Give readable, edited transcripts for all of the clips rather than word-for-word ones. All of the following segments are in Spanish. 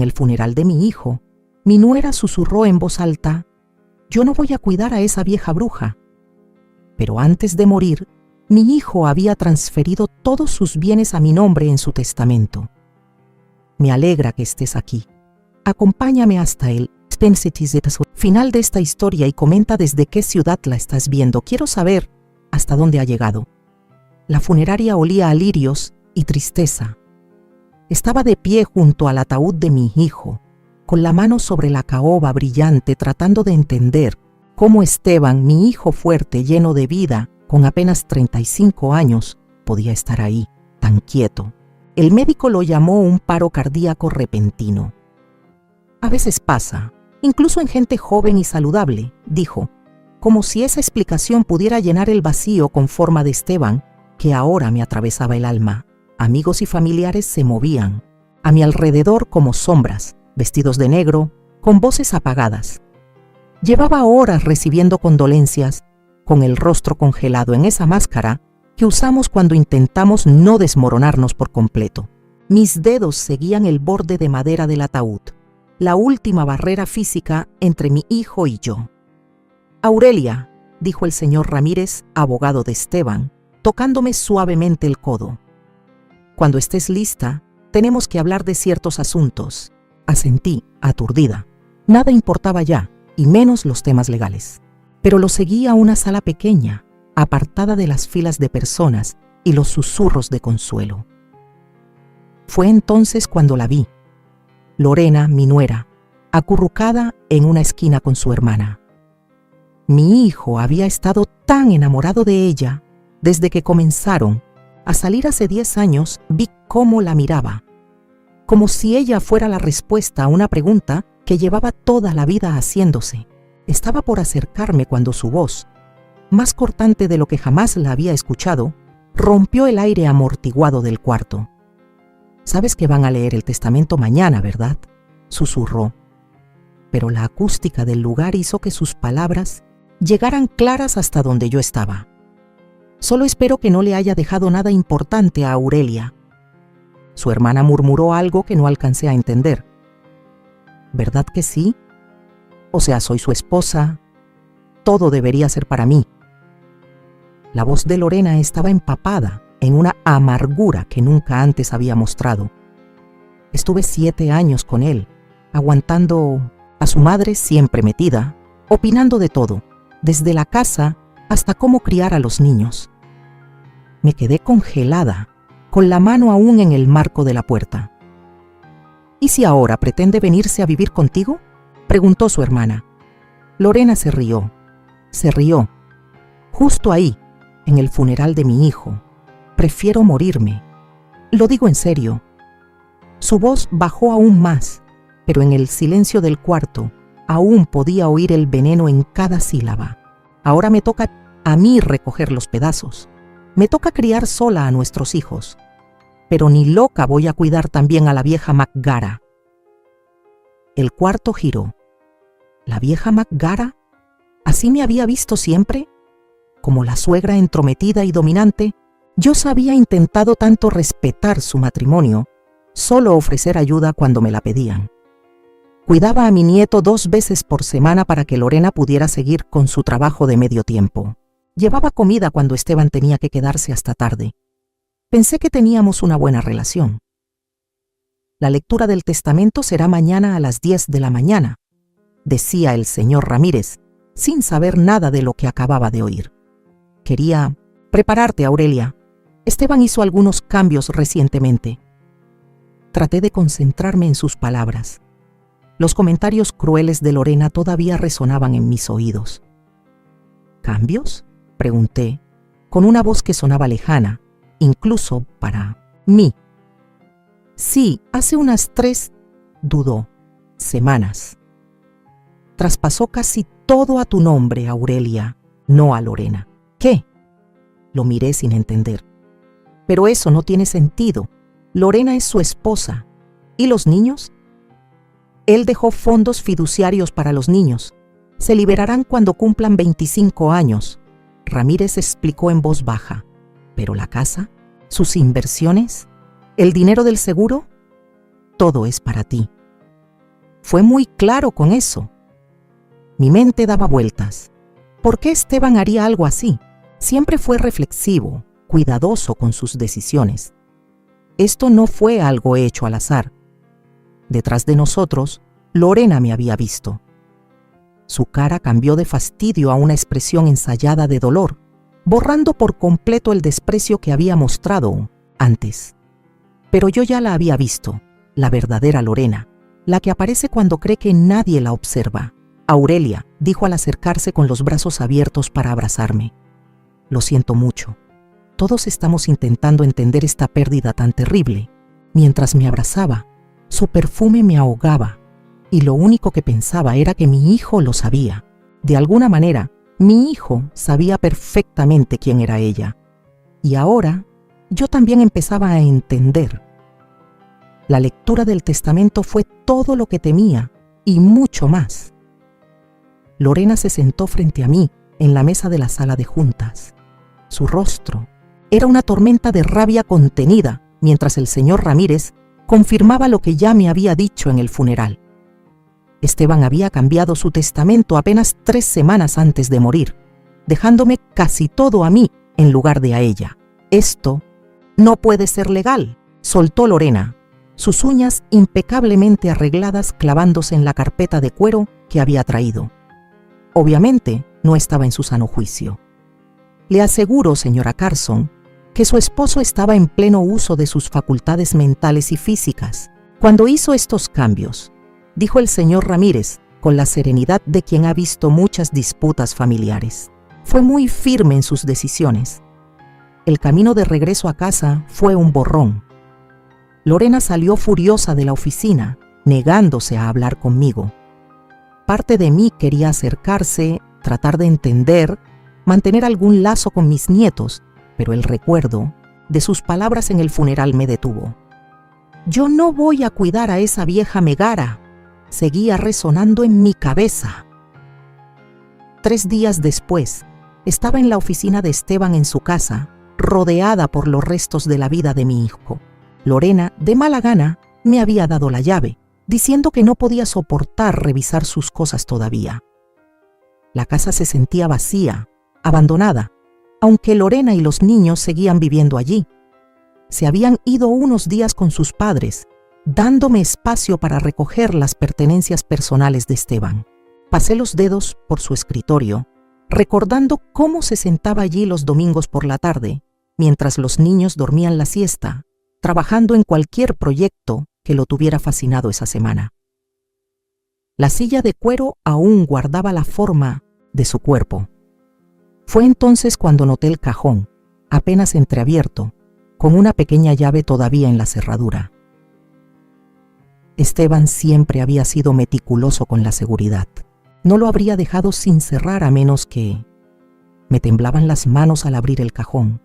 En el funeral de mi hijo, mi nuera susurró en voz alta: «Yo no voy a cuidar a esa vieja bruja». Pero antes de morir, mi hijo había transferido todos sus bienes a mi nombre en su testamento. Me alegra que estés aquí. Acompáñame hasta el final de esta historia y comenta desde qué ciudad la estás viendo. Quiero saber hasta dónde ha llegado. La funeraria olía a lirios y tristeza. Estaba de pie junto al ataúd de mi hijo, con la mano sobre la caoba brillante, tratando de entender cómo Esteban, mi hijo fuerte, lleno de vida, con apenas 35 años, podía estar ahí, tan quieto. El médico lo llamó un paro cardíaco repentino. A veces pasa, incluso en gente joven y saludable, dijo, como si esa explicación pudiera llenar el vacío con forma de Esteban, que ahora me atravesaba el alma. Amigos y familiares se movían a mi alrededor como sombras, vestidos de negro, con voces apagadas. Llevaba horas recibiendo condolencias, con el rostro congelado en esa máscara que usamos cuando intentamos no desmoronarnos por completo. Mis dedos seguían el borde de madera del ataúd, la última barrera física entre mi hijo y yo. «Aurelia», dijo el señor Ramírez, abogado de Esteban, tocándome suavemente el codo. «Cuando estés lista, tenemos que hablar de ciertos asuntos». Asentí, aturdida. Nada importaba ya, y menos los temas legales. Pero lo seguí a una sala pequeña, apartada de las filas de personas y los susurros de consuelo. Fue entonces cuando la vi. Lorena, mi nuera, acurrucada en una esquina con su hermana. Mi hijo había estado tan enamorado de ella desde que comenzaron a salir hace 10 años. Vi cómo la miraba, como si ella fuera la respuesta a una pregunta que llevaba toda la vida haciéndose. Estaba por acercarme cuando su voz, más cortante de lo que jamás la había escuchado, rompió el aire amortiguado del cuarto. «Sabes que van a leer el testamento mañana, ¿verdad?», susurró. Pero la acústica del lugar hizo que sus palabras llegaran claras hasta donde yo estaba. «Solo espero que no le haya dejado nada importante a Aurelia». Su hermana murmuró algo que no alcancé a entender. «¿Verdad que sí? O sea, soy su esposa. Todo debería ser para mí». La voz de Lorena estaba empapada en una amargura que nunca antes había mostrado. Estuve 7 años con él, aguantando a su madre siempre metida, opinando de todo, desde la casa hasta cómo criar a los niños. Me quedé congelada, con la mano aún en el marco de la puerta. «¿Y si ahora pretende venirse a vivir contigo?», preguntó su hermana. Lorena se rió. Justo ahí, en el funeral de mi hijo. «Prefiero morirme. Lo digo en serio». Su voz bajó aún más, pero en el silencio del cuarto aún podía oír el veneno en cada sílaba. «Ahora me toca a mí recoger los pedazos. Me toca criar sola a nuestros hijos. Pero ni loca voy a cuidar también a la vieja McGara». El cuarto giró. ¿La vieja McGara? ¿Así me había visto siempre? Como la suegra entrometida y dominante, yo había intentado tanto respetar su matrimonio, solo ofrecer ayuda cuando me la pedían. Cuidaba a mi nieto 2 veces por semana para que Lorena pudiera seguir con su trabajo de medio tiempo. Llevaba comida cuando Esteban tenía que quedarse hasta tarde. Pensé que teníamos una buena relación. «La lectura del testamento será mañana a las 10 de la mañana», decía el señor Ramírez, sin saber nada de lo que acababa de oír. «Quería prepararte, Aurelia. Esteban hizo algunos cambios recientemente». Traté de concentrarme en sus palabras. Los comentarios crueles de Lorena todavía resonaban en mis oídos. «¿Cambios?», pregunté, con una voz que sonaba lejana, incluso para mí. «Sí, hace unas 3, dudó, semanas. Traspasó casi todo a tu nombre, Aurelia, no a Lorena». «¿Qué?». Lo miré sin entender. «Pero eso no tiene sentido. Lorena es su esposa. ¿Y los niños?». «Él dejó fondos fiduciarios para los niños. Se liberarán cuando cumplan 25 años», Ramírez explicó en voz baja. «¿Pero la casa? ¿Sus inversiones? ¿El dinero del seguro? Todo es para ti». Fue muy claro con eso. Mi mente daba vueltas. ¿Por qué Esteban haría algo así? Siempre fue reflexivo, cuidadoso con sus decisiones. Esto no fue algo hecho al azar. Detrás de nosotros, Lorena me había visto. Su cara cambió de fastidio a una expresión ensayada de dolor, borrando por completo el desprecio que había mostrado antes. Pero yo ya la había visto, la verdadera Lorena, la que aparece cuando cree que nadie la observa. Aurelia, dijo al acercarse con los brazos abiertos para abrazarme. Lo siento mucho. Todos estamos intentando entender esta pérdida tan terrible. Mientras me abrazaba, su perfume me ahogaba, y lo único que pensaba era que mi hijo lo sabía. De alguna manera, mi hijo sabía perfectamente quién era ella. Y ahora, yo también empezaba a entender. La lectura del testamento fue todo lo que temía, y mucho más. Lorena se sentó frente a mí, en la mesa de la sala de juntas. Su rostro era una tormenta de rabia contenida, mientras el señor Ramírez confirmaba lo que ya me había dicho en el funeral. Esteban había cambiado su testamento apenas 3 semanas antes de morir, dejándome casi todo a mí en lugar de a ella. Esto no puede ser legal, soltó Lorena, sus uñas impecablemente arregladas clavándose en la carpeta de cuero que había traído. Obviamente, no estaba en su sano juicio. Le aseguro, señora Carson, que su esposo estaba en pleno uso de sus facultades mentales y físicas cuando hizo estos cambios, dijo el señor Ramírez con la serenidad de quien ha visto muchas disputas familiares. Fue muy firme en sus decisiones. El camino de regreso a casa fue un borrón. Lorena salió furiosa de la oficina, negándose a hablar conmigo. Parte de mí quería acercarse, tratar de entender, mantener algún lazo con mis nietos, pero el recuerdo de sus palabras en el funeral me detuvo. Yo no voy a cuidar a esa vieja Megara, seguía resonando en mi cabeza. 3 días después, estaba en la oficina de Esteban en su casa, rodeada por los restos de la vida de mi hijo. Lorena, de mala gana, me había dado la llave, diciendo que no podía soportar revisar sus cosas todavía. La casa se sentía vacía, abandonada, aunque Lorena y los niños seguían viviendo allí. Se habían ido unos días con sus padres, dándome espacio para recoger las pertenencias personales de Esteban. Pasé los dedos por su escritorio, recordando cómo se sentaba allí los domingos por la tarde, mientras los niños dormían la siesta, trabajando en cualquier proyecto que lo tuviera fascinado esa semana. La silla de cuero aún guardaba la forma de su cuerpo. Fue entonces cuando noté el cajón, apenas entreabierto, con una pequeña llave todavía en la cerradura. Esteban siempre había sido meticuloso con la seguridad. No lo habría dejado sin cerrar a menos que... Me temblaban las manos al abrir el cajón.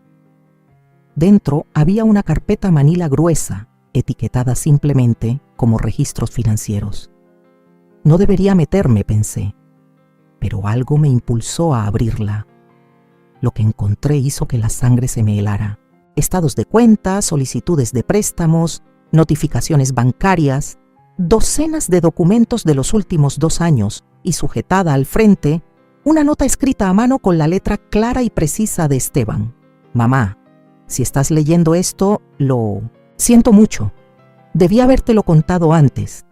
Dentro había una carpeta manila gruesa, etiquetada simplemente como registros financieros. No debería meterme, pensé, pero algo me impulsó a abrirla. Lo que encontré hizo que la sangre se me helara. Estados de cuenta, solicitudes de préstamos, notificaciones bancarias, docenas de documentos de los últimos 2 años y sujetada al frente, una nota escrita a mano con la letra clara y precisa de Esteban. Mamá, si estás leyendo esto, lo siento mucho. Debí habértelo contado antes.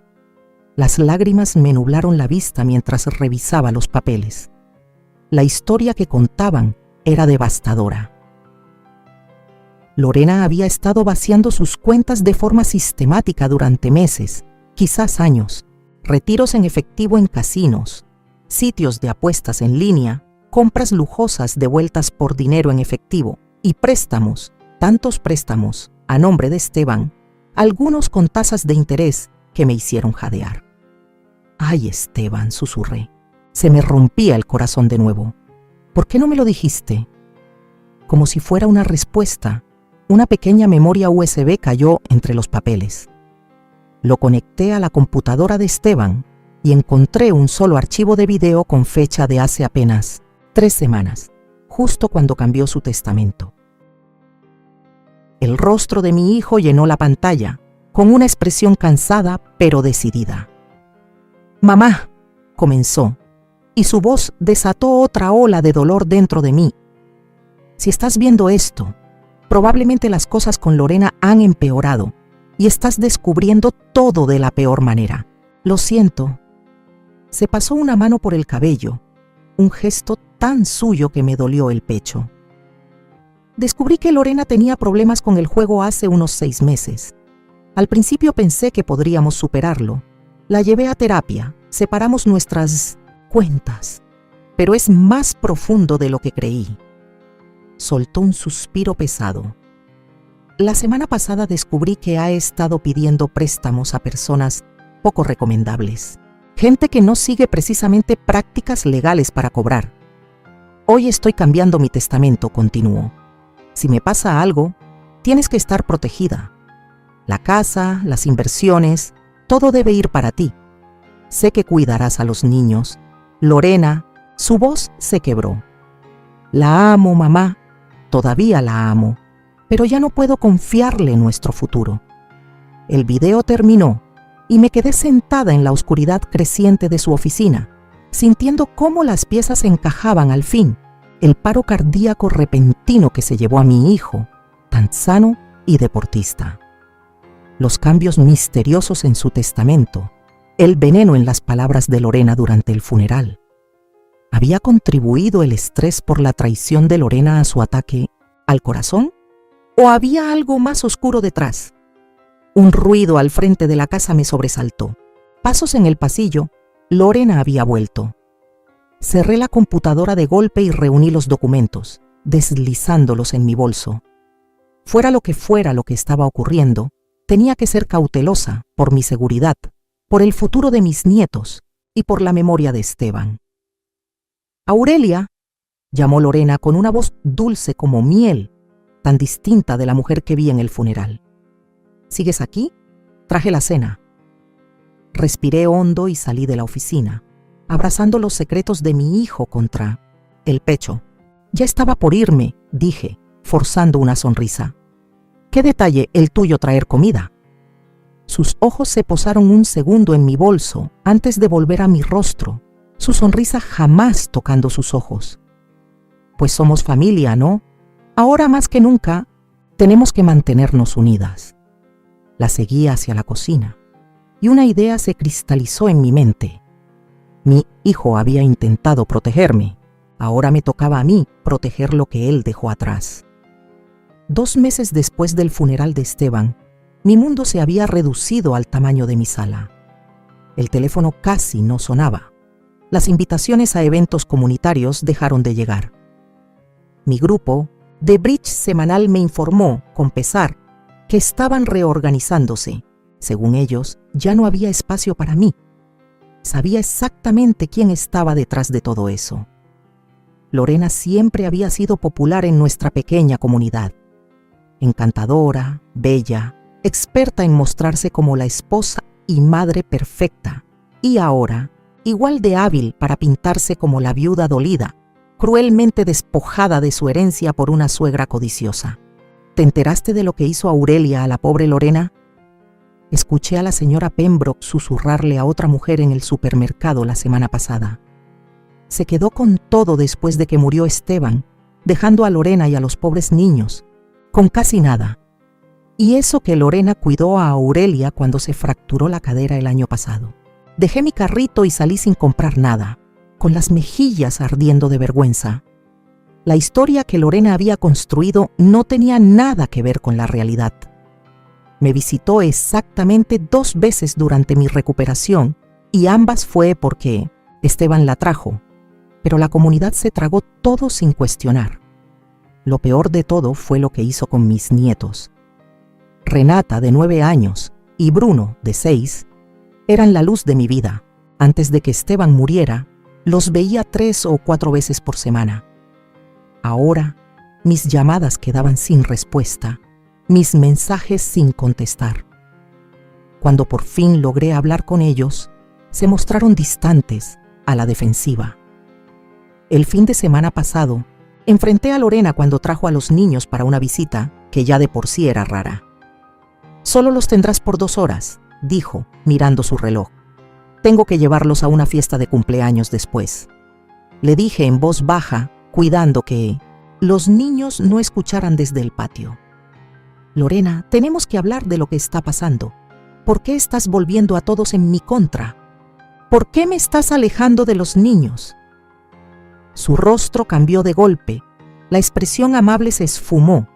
Las lágrimas me nublaron la vista mientras revisaba los papeles. La historia que contaban era devastadora. Lorena había estado vaciando sus cuentas de forma sistemática durante meses, quizás años. Retiros en efectivo en casinos, sitios de apuestas en línea, compras lujosas devueltas por dinero en efectivo y préstamos, tantos préstamos, a nombre de Esteban, algunos con tasas de interés que me hicieron jadear. «Ay, Esteban», susurré. Se me rompía el corazón de nuevo. «¿Por qué no me lo dijiste?» Como si fuera una respuesta, una pequeña memoria USB cayó entre los papeles. Lo conecté a la computadora de Esteban y encontré un solo archivo de video con fecha de hace apenas 3 semanas, justo cuando cambió su testamento. El rostro de mi hijo llenó la pantalla, con una expresión cansada pero decidida. «Mamá», comenzó, y su voz desató otra ola de dolor dentro de mí. «Si estás viendo esto, probablemente las cosas con Lorena han empeorado y estás descubriendo todo de la peor manera. Lo siento». Se pasó una mano por el cabello, un gesto tan suyo que me dolió el pecho. Descubrí que Lorena tenía problemas con el juego hace unos 6 meses. Al principio pensé que podríamos superarlo. La llevé a terapia, separamos nuestras cuentas, pero es más profundo de lo que creí. Soltó un suspiro pesado. La semana pasada descubrí que ha estado pidiendo préstamos a personas poco recomendables. Gente que no sigue precisamente prácticas legales para cobrar. Hoy estoy cambiando mi testamento, continuó. Si me pasa algo, tienes que estar protegida. La casa, las inversiones, todo debe ir para ti. Sé que cuidarás a los niños. Lorena, su voz se quebró. La amo, mamá. Todavía la amo. Pero ya no puedo confiarle en nuestro futuro. El video terminó y me quedé sentada en la oscuridad creciente de su oficina, sintiendo cómo las piezas encajaban al fin. El paro cardíaco repentino que se llevó a mi hijo, tan sano y deportista. Los cambios misteriosos en su testamento, el veneno en las palabras de Lorena durante el funeral. ¿Había contribuido el estrés por la traición de Lorena a su ataque al corazón? ¿O había algo más oscuro detrás? Un ruido al frente de la casa me sobresaltó. Pasos en el pasillo. Lorena había vuelto. Cerré la computadora de golpe y reuní los documentos, deslizándolos en mi bolso. Fuera lo que estaba ocurriendo, tenía que ser cautelosa por mi seguridad, por el futuro de mis nietos y por la memoria de Esteban. «Aurelia», llamó Lorena con una voz dulce como miel, tan distinta de la mujer que vi en el funeral. «¿Sigues aquí? Traje la cena». Respiré hondo y salí de la oficina, abrazando los secretos de mi hijo contra el pecho. «Ya estaba por irme», dije, forzando una sonrisa. «¿Qué detalle el tuyo traer comida?» Sus ojos se posaron un segundo en mi bolso antes de volver a mi rostro, su sonrisa jamás tocando sus ojos. «Pues somos familia, ¿no? Ahora más que nunca, tenemos que mantenernos unidas». La seguí hacia la cocina, y una idea se cristalizó en mi mente. Mi hijo había intentado protegerme. Ahora me tocaba a mí proteger lo que él dejó atrás. 2 meses después del funeral de Esteban, mi mundo se había reducido al tamaño de mi sala. El teléfono casi no sonaba. Las invitaciones a eventos comunitarios dejaron de llegar. Mi grupo de bridge semanal me informó, con pesar, que estaban reorganizándose. Según ellos, ya no había espacio para mí. Sabía exactamente quién estaba detrás de todo eso. Lorena siempre había sido popular en nuestra pequeña comunidad. Encantadora, bella, experta en mostrarse como la esposa y madre perfecta. Y ahora, igual de hábil para pintarse como la viuda dolida, cruelmente despojada de su herencia por una suegra codiciosa. ¿Te enteraste de lo que hizo Aurelia a la pobre Lorena? Escuché a la señora Pembroke susurrarle a otra mujer en el supermercado la semana pasada. Se quedó con todo después de que murió Esteban, dejando a Lorena y a los pobres niños, con casi nada. Y eso que Lorena cuidó a Aurelia cuando se fracturó la cadera el año pasado. Dejé mi carrito y salí sin comprar nada, con las mejillas ardiendo de vergüenza. La historia que Lorena había construido no tenía nada que ver con la realidad. Me visitó exactamente 2 veces durante mi recuperación y ambas fue porque Esteban la trajo, pero la comunidad se tragó todo sin cuestionar. Lo peor de todo fue lo que hizo con mis nietos. Renata, de 9 años, y Bruno, de 6, eran la luz de mi vida. Antes de que Esteban muriera, los veía 3 o 4 veces por semana. Ahora, mis llamadas quedaban sin respuesta, mis mensajes sin contestar. Cuando por fin logré hablar con ellos, se mostraron distantes, a la defensiva. El fin de semana pasado, enfrenté a Lorena cuando trajo a los niños para una visita que ya de por sí era rara. «Solo los tendrás por 2 horas», dijo, mirando su reloj. Tengo que llevarlos a una fiesta de cumpleaños después. Le dije en voz baja, cuidando que los niños no escucharan desde el patio. Lorena, tenemos que hablar de lo que está pasando. ¿Por qué estás volviendo a todos en mi contra? ¿Por qué me estás alejando de los niños? Su rostro cambió de golpe. La expresión amable se esfumó,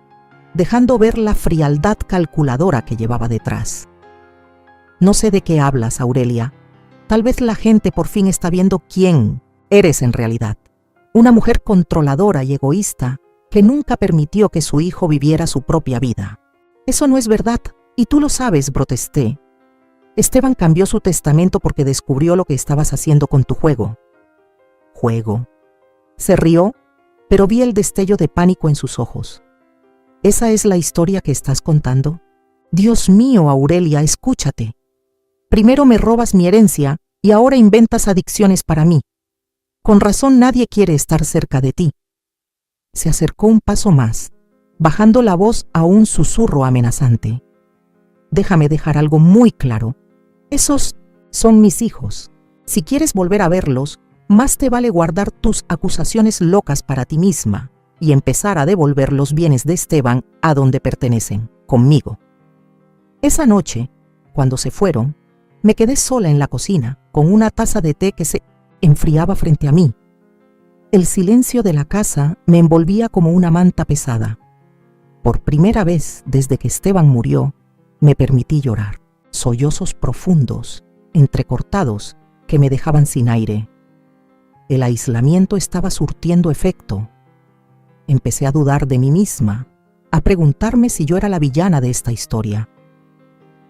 dejando ver la frialdad calculadora que llevaba detrás. No sé de qué hablas, Aurelia. Tal vez la gente por fin está viendo quién eres en realidad. Una mujer controladora y egoísta que nunca permitió que su hijo viviera su propia vida. Eso no es verdad, y tú lo sabes, protesté. Esteban cambió su testamento porque descubrió lo que estabas haciendo con tu juego. ¿Juego? Se rió, pero vi el destello de pánico en sus ojos. ¿Esa es la historia que estás contando? Dios mío, Aurelia, escúchate. Primero me robas mi herencia y ahora inventas adicciones para mí. Con razón nadie quiere estar cerca de ti. Se acercó un paso más, bajando la voz a un susurro amenazante. Déjame dejar algo muy claro. Esos son mis hijos. Si quieres volver a verlos, más te vale guardar tus acusaciones locas para ti misma y empezar a devolver los bienes de Esteban a donde pertenecen, conmigo. Esa noche, cuando se fueron, me quedé sola en la cocina, con una taza de té que se enfriaba frente a mí. El silencio de la casa me envolvía como una manta pesada. Por primera vez desde que Esteban murió, me permití llorar, sollozos profundos, entrecortados, que me dejaban sin aire. El aislamiento estaba surtiendo efecto. Empecé a dudar de mí misma, a preguntarme si yo era la villana de esta historia.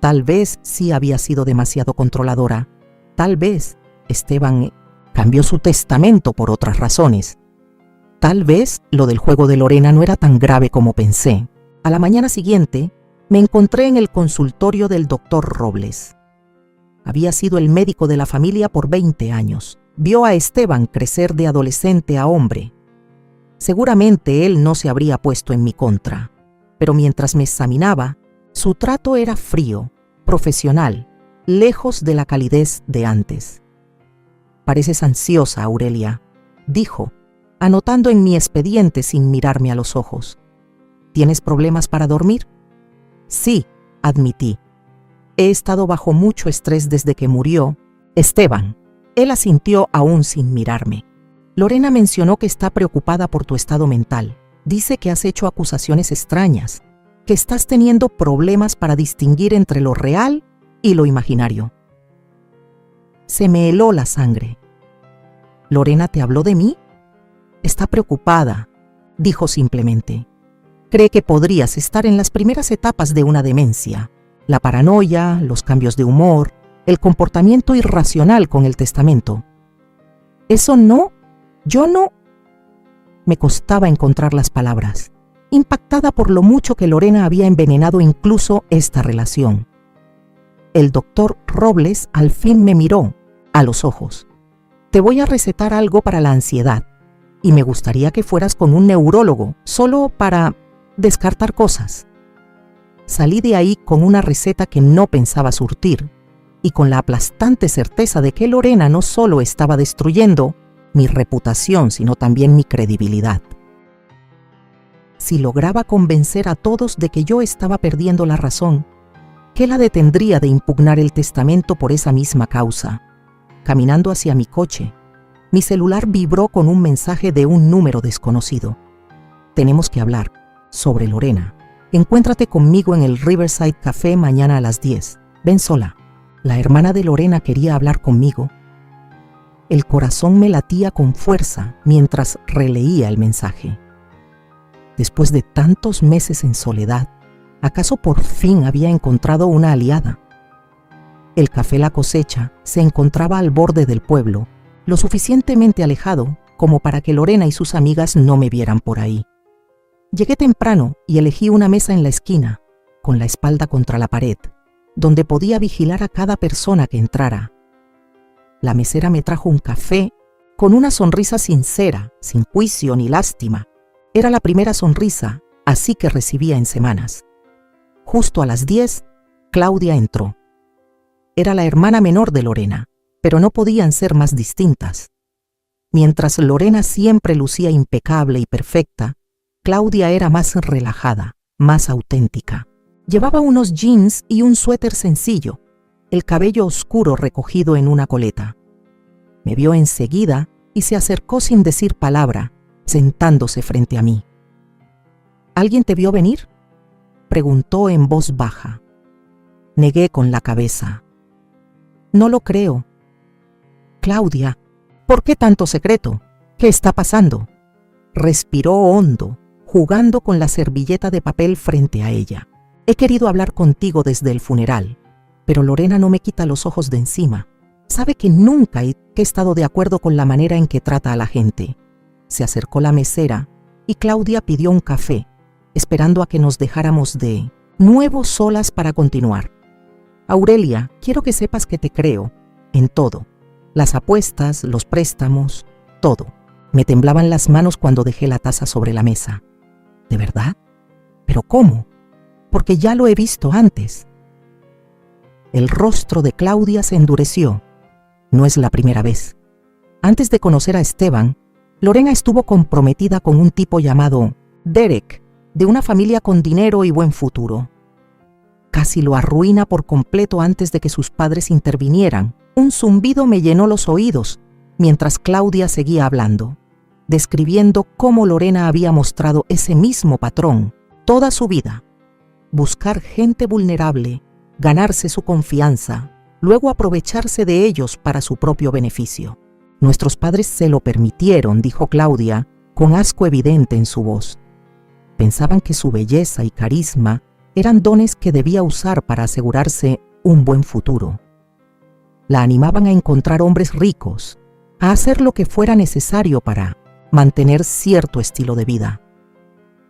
Tal vez sí había sido demasiado controladora. Tal vez Esteban cambió su testamento por otras razones. Tal vez lo del juego de Lorena no era tan grave como pensé. A la mañana siguiente, me encontré en el consultorio del doctor Robles. Había sido el médico de la familia por 20 años. Vio a Esteban crecer de adolescente a hombre. Seguramente él no se habría puesto en mi contra, pero mientras me examinaba, su trato era frío, profesional, lejos de la calidez de antes. Pareces ansiosa, Aurelia, dijo, anotando en mi expediente sin mirarme a los ojos. ¿Tienes problemas para dormir? Sí, admití. He estado bajo mucho estrés desde que murió Esteban. Él asintió aún sin mirarme. Lorena mencionó que está preocupada por tu estado mental. Dice que has hecho acusaciones extrañas, que estás teniendo problemas para distinguir entre lo real y lo imaginario. Se me heló la sangre. ¿Lorena te habló de mí? Está preocupada, dijo simplemente. Cree que podrías estar en las primeras etapas de una demencia. La paranoia, los cambios de humor, el comportamiento irracional con el testamento. Eso no, yo no. Me costaba encontrar las palabras, impactada por lo mucho que Lorena había envenenado incluso esta relación. El doctor Robles al fin me miró a los ojos. Te voy a recetar algo para la ansiedad y me gustaría que fueras con un neurólogo, solo para descartar cosas. Salí de ahí con una receta que no pensaba surtir y con la aplastante certeza de que Lorena no solo estaba destruyendo mi reputación, sino también mi credibilidad. Si lograba convencer a todos de que yo estaba perdiendo la razón, ¿qué la detendría de impugnar el testamento por esa misma causa? Caminando hacia mi coche, mi celular vibró con un mensaje de un número desconocido. Tenemos que hablar sobre Lorena. Encuéntrate conmigo en el Riverside Café mañana a las 10. Ven sola. La hermana de Lorena quería hablar conmigo. El corazón me latía con fuerza mientras releía el mensaje. Después de tantos meses en soledad, ¿acaso por fin había encontrado una aliada? El Café La Cosecha se encontraba al borde del pueblo, lo suficientemente alejado como para que Lorena y sus amigas no me vieran por ahí. Llegué temprano y elegí una mesa en la esquina, con la espalda contra la pared, donde podía vigilar a cada persona que entrara. La mesera me trajo un café con una sonrisa sincera, sin juicio ni lástima. Era la primera sonrisa así que recibía en semanas. Justo a las 10, Claudia entró. Era la hermana menor de Lorena, pero no podían ser más distintas. Mientras Lorena siempre lucía impecable y perfecta, Claudia era más relajada, más auténtica. Llevaba unos jeans y un suéter sencillo, el cabello oscuro recogido en una coleta. Me vio enseguida y se acercó sin decir palabra, sentándose frente a mí. ¿Alguien te vio venir?, preguntó en voz baja. Negué con la cabeza. No lo creo. Claudia, ¿por qué tanto secreto? ¿Qué está pasando? Respiró hondo, jugando con la servilleta de papel frente a ella. He querido hablar contigo desde el funeral, pero Lorena no me quita los ojos de encima. Sabe que nunca he estado de acuerdo con la manera en que trata a la gente. Se acercó la mesera y Claudia pidió un café, esperando a que nos dejáramos de nuevo solas para continuar. Aurelia, quiero que sepas que te creo en todo. Las apuestas, los préstamos, todo. Me temblaban las manos cuando dejé la taza sobre la mesa. ¿De verdad? ¿Pero cómo? Porque ya lo he visto antes. El rostro de Claudia se endureció. No es la primera vez. Antes de conocer a Esteban, Lorena estuvo comprometida con un tipo llamado Derek, de una familia con dinero y buen futuro. Casi lo arruina por completo antes de que sus padres intervinieran. Un zumbido me llenó los oídos mientras Claudia seguía hablando, describiendo cómo Lorena había mostrado ese mismo patrón toda su vida. Buscar gente vulnerable, ganarse su confianza, luego aprovecharse de ellos para su propio beneficio. Nuestros padres se lo permitieron, dijo Claudia, con asco evidente en su voz. Pensaban que su belleza y carisma eran dones que debía usar para asegurarse un buen futuro. La animaban a encontrar hombres ricos, a hacer lo que fuera necesario para mantener cierto estilo de vida.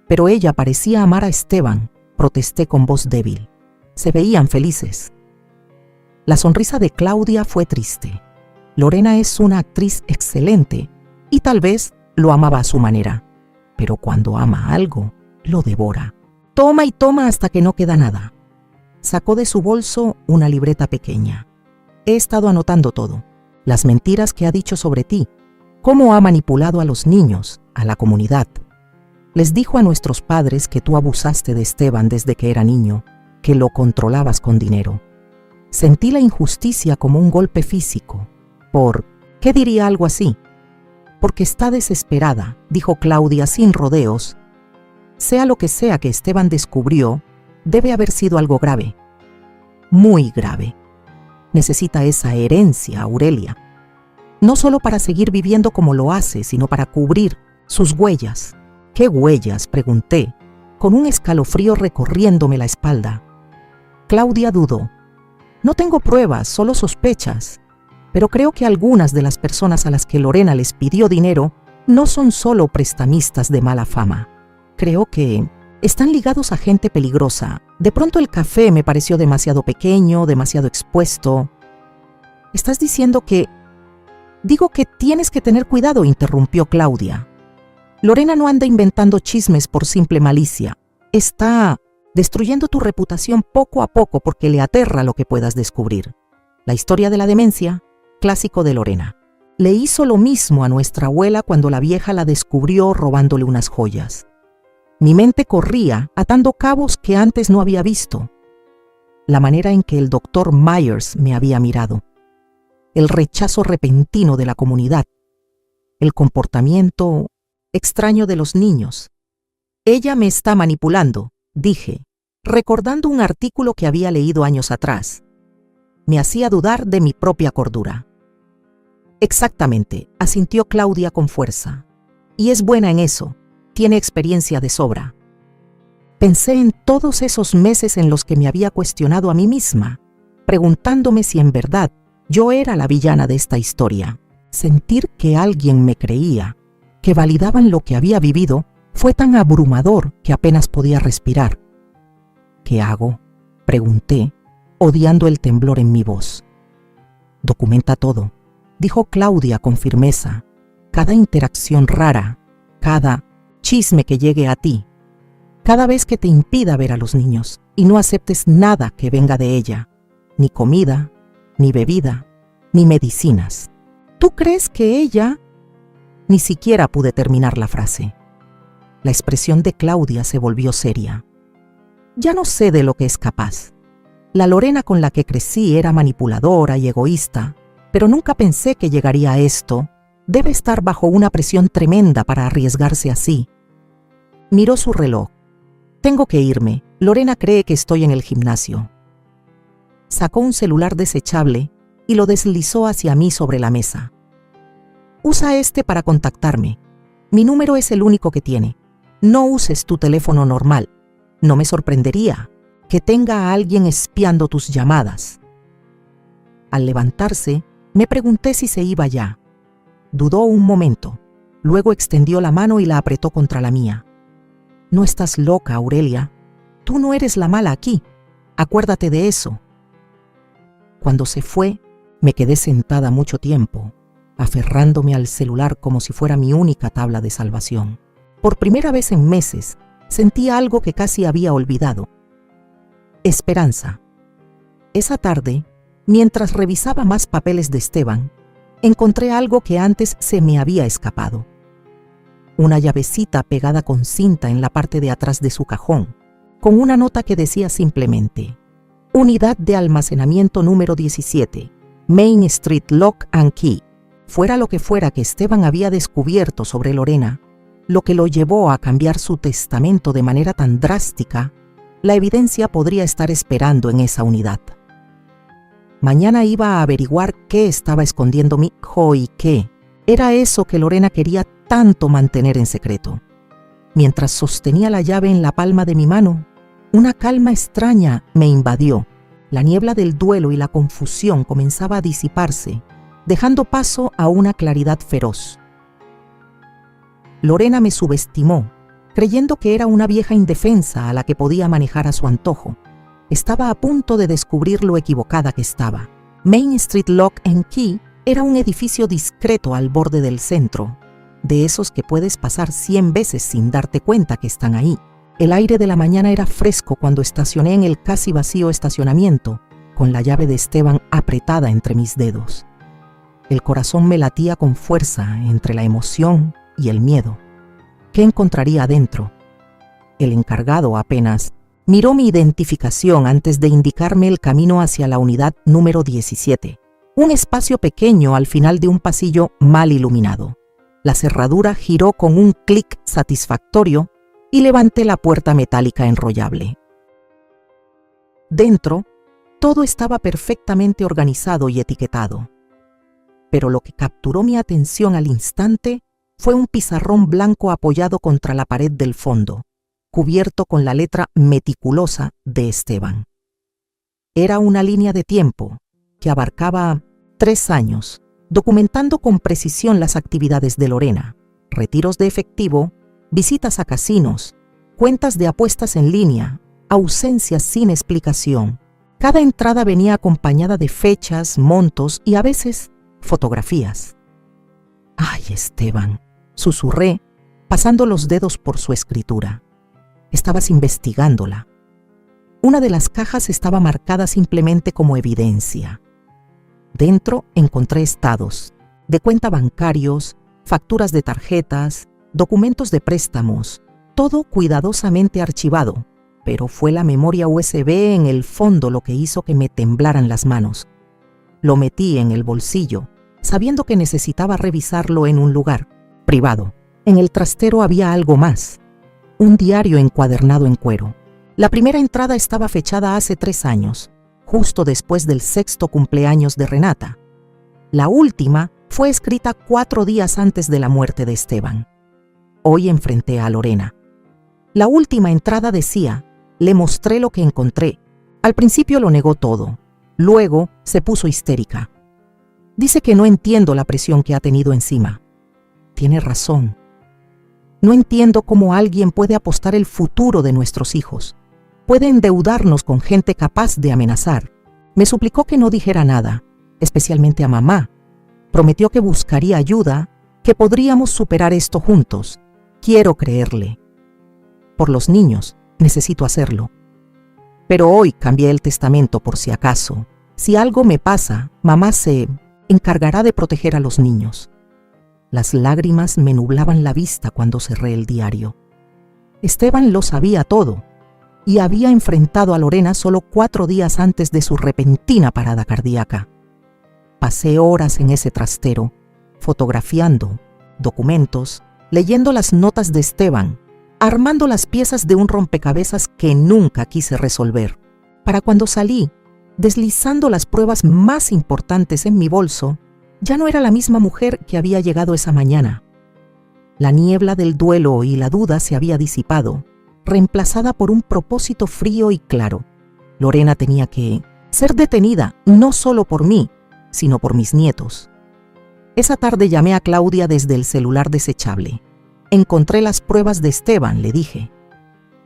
Pero ella parecía amar a Esteban, protesté con voz débil. Se veían felices. La sonrisa de Claudia fue triste. Lorena es una actriz excelente y tal vez lo amaba a su manera, pero cuando ama algo, lo devora. Toma y toma hasta que no queda nada. Sacó de su bolso una libreta pequeña. He estado anotando todo. Las mentiras que ha dicho sobre ti, cómo ha manipulado a los niños, a la comunidad. Les dijo a nuestros padres que tú abusaste de Esteban desde que era niño, que lo controlabas con dinero. Sentí la injusticia como un golpe físico. ¿Qué diría algo así? Porque está desesperada, dijo Claudia sin rodeos. Sea lo que sea que Esteban descubrió, debe haber sido algo grave. Muy grave. Necesita esa herencia, Aurelia. No solo para seguir viviendo como lo hace, sino para cubrir sus huellas. ¿Qué huellas?, pregunté, con un escalofrío recorriéndome la espalda. Claudia dudó. No tengo pruebas, solo sospechas. Pero creo que algunas de las personas a las que Lorena les pidió dinero no son solo prestamistas de mala fama. Creo que están ligados a gente peligrosa. De pronto el café me pareció demasiado pequeño, demasiado expuesto. ¿Estás diciendo que...? Digo que tienes que tener cuidado, interrumpió Claudia. Lorena no anda inventando chismes por simple malicia. Está destruyendo tu reputación poco a poco porque le aterra lo que puedas descubrir. La historia de la demencia, clásico de Lorena. Le hizo lo mismo a nuestra abuela cuando la vieja la descubrió robándole unas joyas. Mi mente corría atando cabos que antes no había visto. La manera en que el doctor Myers me había mirado. El rechazo repentino de la comunidad. El comportamiento extraño de los niños. Ella me está manipulando, dije, recordando un artículo que había leído años atrás. Me hacía dudar de mi propia cordura. Exactamente, asintió Claudia con fuerza. Y es buena en eso, tiene experiencia de sobra. Pensé en todos esos meses en los que me había cuestionado a mí misma, preguntándome si en verdad yo era la villana de esta historia. Sentir que alguien me creía, que validaban lo que había vivido, fue tan abrumador que apenas podía respirar. ¿Qué hago?, pregunté, odiando el temblor en mi voz. Documenta todo, dijo Claudia con firmeza. Cada interacción rara, cada chisme que llegue a ti, cada vez que te impida ver a los niños y no aceptes nada que venga de ella, ni comida, ni bebida, ni medicinas. ¿Tú crees que ella...? Ni siquiera pude terminar la frase. La expresión de Claudia se volvió seria. Ya no sé de lo que es capaz. La Lorena con la que crecí era manipuladora y egoísta, pero nunca pensé que llegaría a esto. Debe estar bajo una presión tremenda para arriesgarse así. Miró su reloj. Tengo que irme. Lorena cree que estoy en el gimnasio. Sacó un celular desechable y lo deslizó hacia mí sobre la mesa. Usa este para contactarme. Mi número es el único que tiene. No uses tu teléfono normal. No me sorprendería que tenga a alguien espiando tus llamadas. Al levantarse, me pregunté si se iba ya. Dudó un momento. Luego extendió la mano y la apretó contra la mía. No estás loca, Aurelia. Tú no eres la mala aquí. Acuérdate de eso. Cuando se fue, me quedé sentada mucho tiempo, aferrándome al celular como si fuera mi única tabla de salvación. Por primera vez en meses, sentí algo que casi había olvidado. Esperanza. Esa tarde, mientras revisaba más papeles de Esteban, encontré algo que antes se me había escapado. Una llavecita pegada con cinta en la parte de atrás de su cajón, con una nota que decía simplemente: Unidad de almacenamiento número 17, Main Street Lock and Key. Fuera lo que fuera que Esteban había descubierto sobre Lorena, lo que lo llevó a cambiar su testamento de manera tan drástica, la evidencia podría estar esperando en esa unidad. Mañana iba a averiguar qué estaba escondiendo mi hijo y qué era eso que Lorena quería tanto mantener en secreto. Mientras sostenía la llave en la palma de mi mano, una calma extraña me invadió. La niebla del duelo y la confusión comenzaba a disiparse, dejando paso a una claridad feroz. Lorena me subestimó, creyendo que era una vieja indefensa a la que podía manejar a su antojo. Estaba a punto de descubrir lo equivocada que estaba. Main Street Lock and Key era un edificio discreto al borde del centro, de esos que puedes pasar 100 veces sin darte cuenta que están ahí. El aire de la mañana era fresco cuando estacioné en el casi vacío estacionamiento, con la llave de Esteban apretada entre mis dedos. El corazón me latía con fuerza entre la emoción y el miedo. ¿Qué encontraría adentro? El encargado apenas miró mi identificación antes de indicarme el camino hacia la unidad número 17, un espacio pequeño al final de un pasillo mal iluminado. La cerradura giró con un clic satisfactorio y levanté la puerta metálica enrollable. Dentro, todo estaba perfectamente organizado y etiquetado. Pero lo que capturó mi atención al instante fue un pizarrón blanco apoyado contra la pared del fondo, cubierto con la letra meticulosa de Esteban. Era una línea de tiempo que abarcaba 3 años, documentando con precisión las actividades de Lorena: retiros de efectivo, visitas a casinos, cuentas de apuestas en línea, ausencias sin explicación. Cada entrada venía acompañada de fechas, montos y a veces fotografías. ¡Ay, Esteban!, susurré, pasando los dedos por su escritura. Estabas investigándola. Una de las cajas estaba marcada simplemente como evidencia. Dentro encontré estados de cuenta bancarios, facturas de tarjetas, documentos de préstamos, todo cuidadosamente archivado, pero fue la memoria USB en el fondo lo que hizo que me temblaran las manos. Lo metí en el bolsillo, sabiendo que necesitaba revisarlo en un lugar privado. En el trastero había algo más: un diario encuadernado en cuero. La primera entrada estaba fechada hace 3 años, justo después del 6º cumpleaños de Renata. La última fue escrita 4 días antes de la muerte de Esteban. Hoy enfrenté a Lorena. La última entrada decía: le mostré lo que encontré. Al principio lo negó todo. Luego se puso histérica. Dice que no entiendo la presión que ha tenido encima. Tiene razón. No entiendo cómo alguien puede apostar el futuro de nuestros hijos. Puede endeudarnos con gente capaz de amenazar. Me suplicó que no dijera nada, especialmente a mamá. Prometió que buscaría ayuda, que podríamos superar esto juntos. Quiero creerle. Por los niños, necesito hacerlo. Pero hoy cambié el testamento por si acaso. Si algo me pasa, mamá se encargará de proteger a los niños. Las lágrimas me nublaban la vista cuando cerré el diario. Esteban lo sabía todo y había enfrentado a Lorena solo 4 días antes de su repentina parada cardíaca. Pasé horas en ese trastero, fotografiando documentos, leyendo las notas de Esteban, armando las piezas de un rompecabezas que nunca quise resolver. Para cuando salí, deslizando las pruebas más importantes en mi bolso, ya no era la misma mujer que había llegado esa mañana. La niebla del duelo y la duda se había disipado, reemplazada por un propósito frío y claro. Lorena tenía que ser detenida, no solo por mí, sino por mis nietos. Esa tarde llamé a Claudia desde el celular desechable. Encontré las pruebas de Esteban, le dije.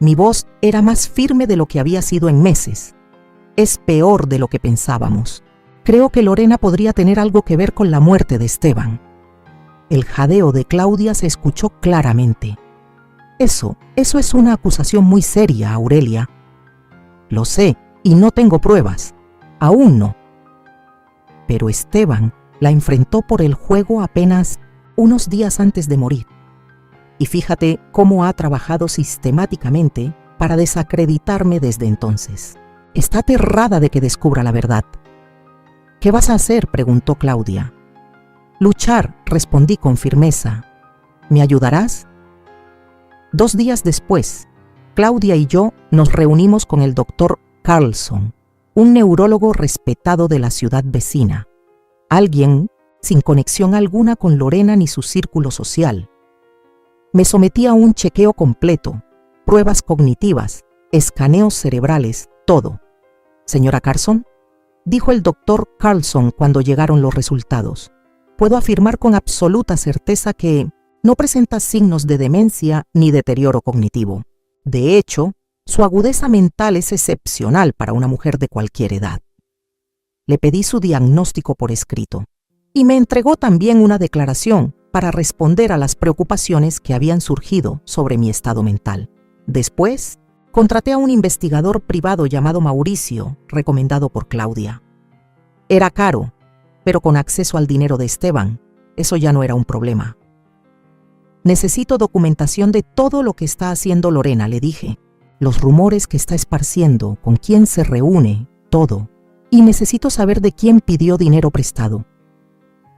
Mi voz era más firme de lo que había sido en meses. Es peor de lo que pensábamos. Creo que Lorena podría tener algo que ver con la muerte de Esteban. El jadeo de Claudia se escuchó claramente. Eso es una acusación muy seria, Aurelia. Lo sé, y no tengo pruebas. Aún no. Pero Esteban la enfrentó por el juego apenas unos días antes de morir. Y fíjate cómo ha trabajado sistemáticamente para desacreditarme desde entonces. Está aterrada de que descubra la verdad. ¿Qué vas a hacer?, preguntó Claudia. Luchar, respondí con firmeza. ¿Me ayudarás? 2 días después, Claudia y yo nos reunimos con el doctor Carlson, un neurólogo respetado de la ciudad vecina, alguien sin conexión alguna con Lorena ni su círculo social. Me sometí a un chequeo completo, pruebas cognitivas, escaneos cerebrales, todo. Señora Carlson, dijo el doctor Carlson cuando llegaron los resultados, puedo afirmar con absoluta certeza que no presenta signos de demencia ni deterioro cognitivo. De hecho, su agudeza mental es excepcional para una mujer de cualquier edad. Le pedí su diagnóstico por escrito y me entregó también una declaración para responder a las preocupaciones que habían surgido sobre mi estado mental. Después, contraté a un investigador privado llamado Mauricio, recomendado por Claudia. Era caro, pero con acceso al dinero de Esteban, eso ya no era un problema. Necesito documentación de todo lo que está haciendo Lorena, le dije. Los rumores que está esparciendo, con quién se reúne, todo. Y necesito saber de quién pidió dinero prestado.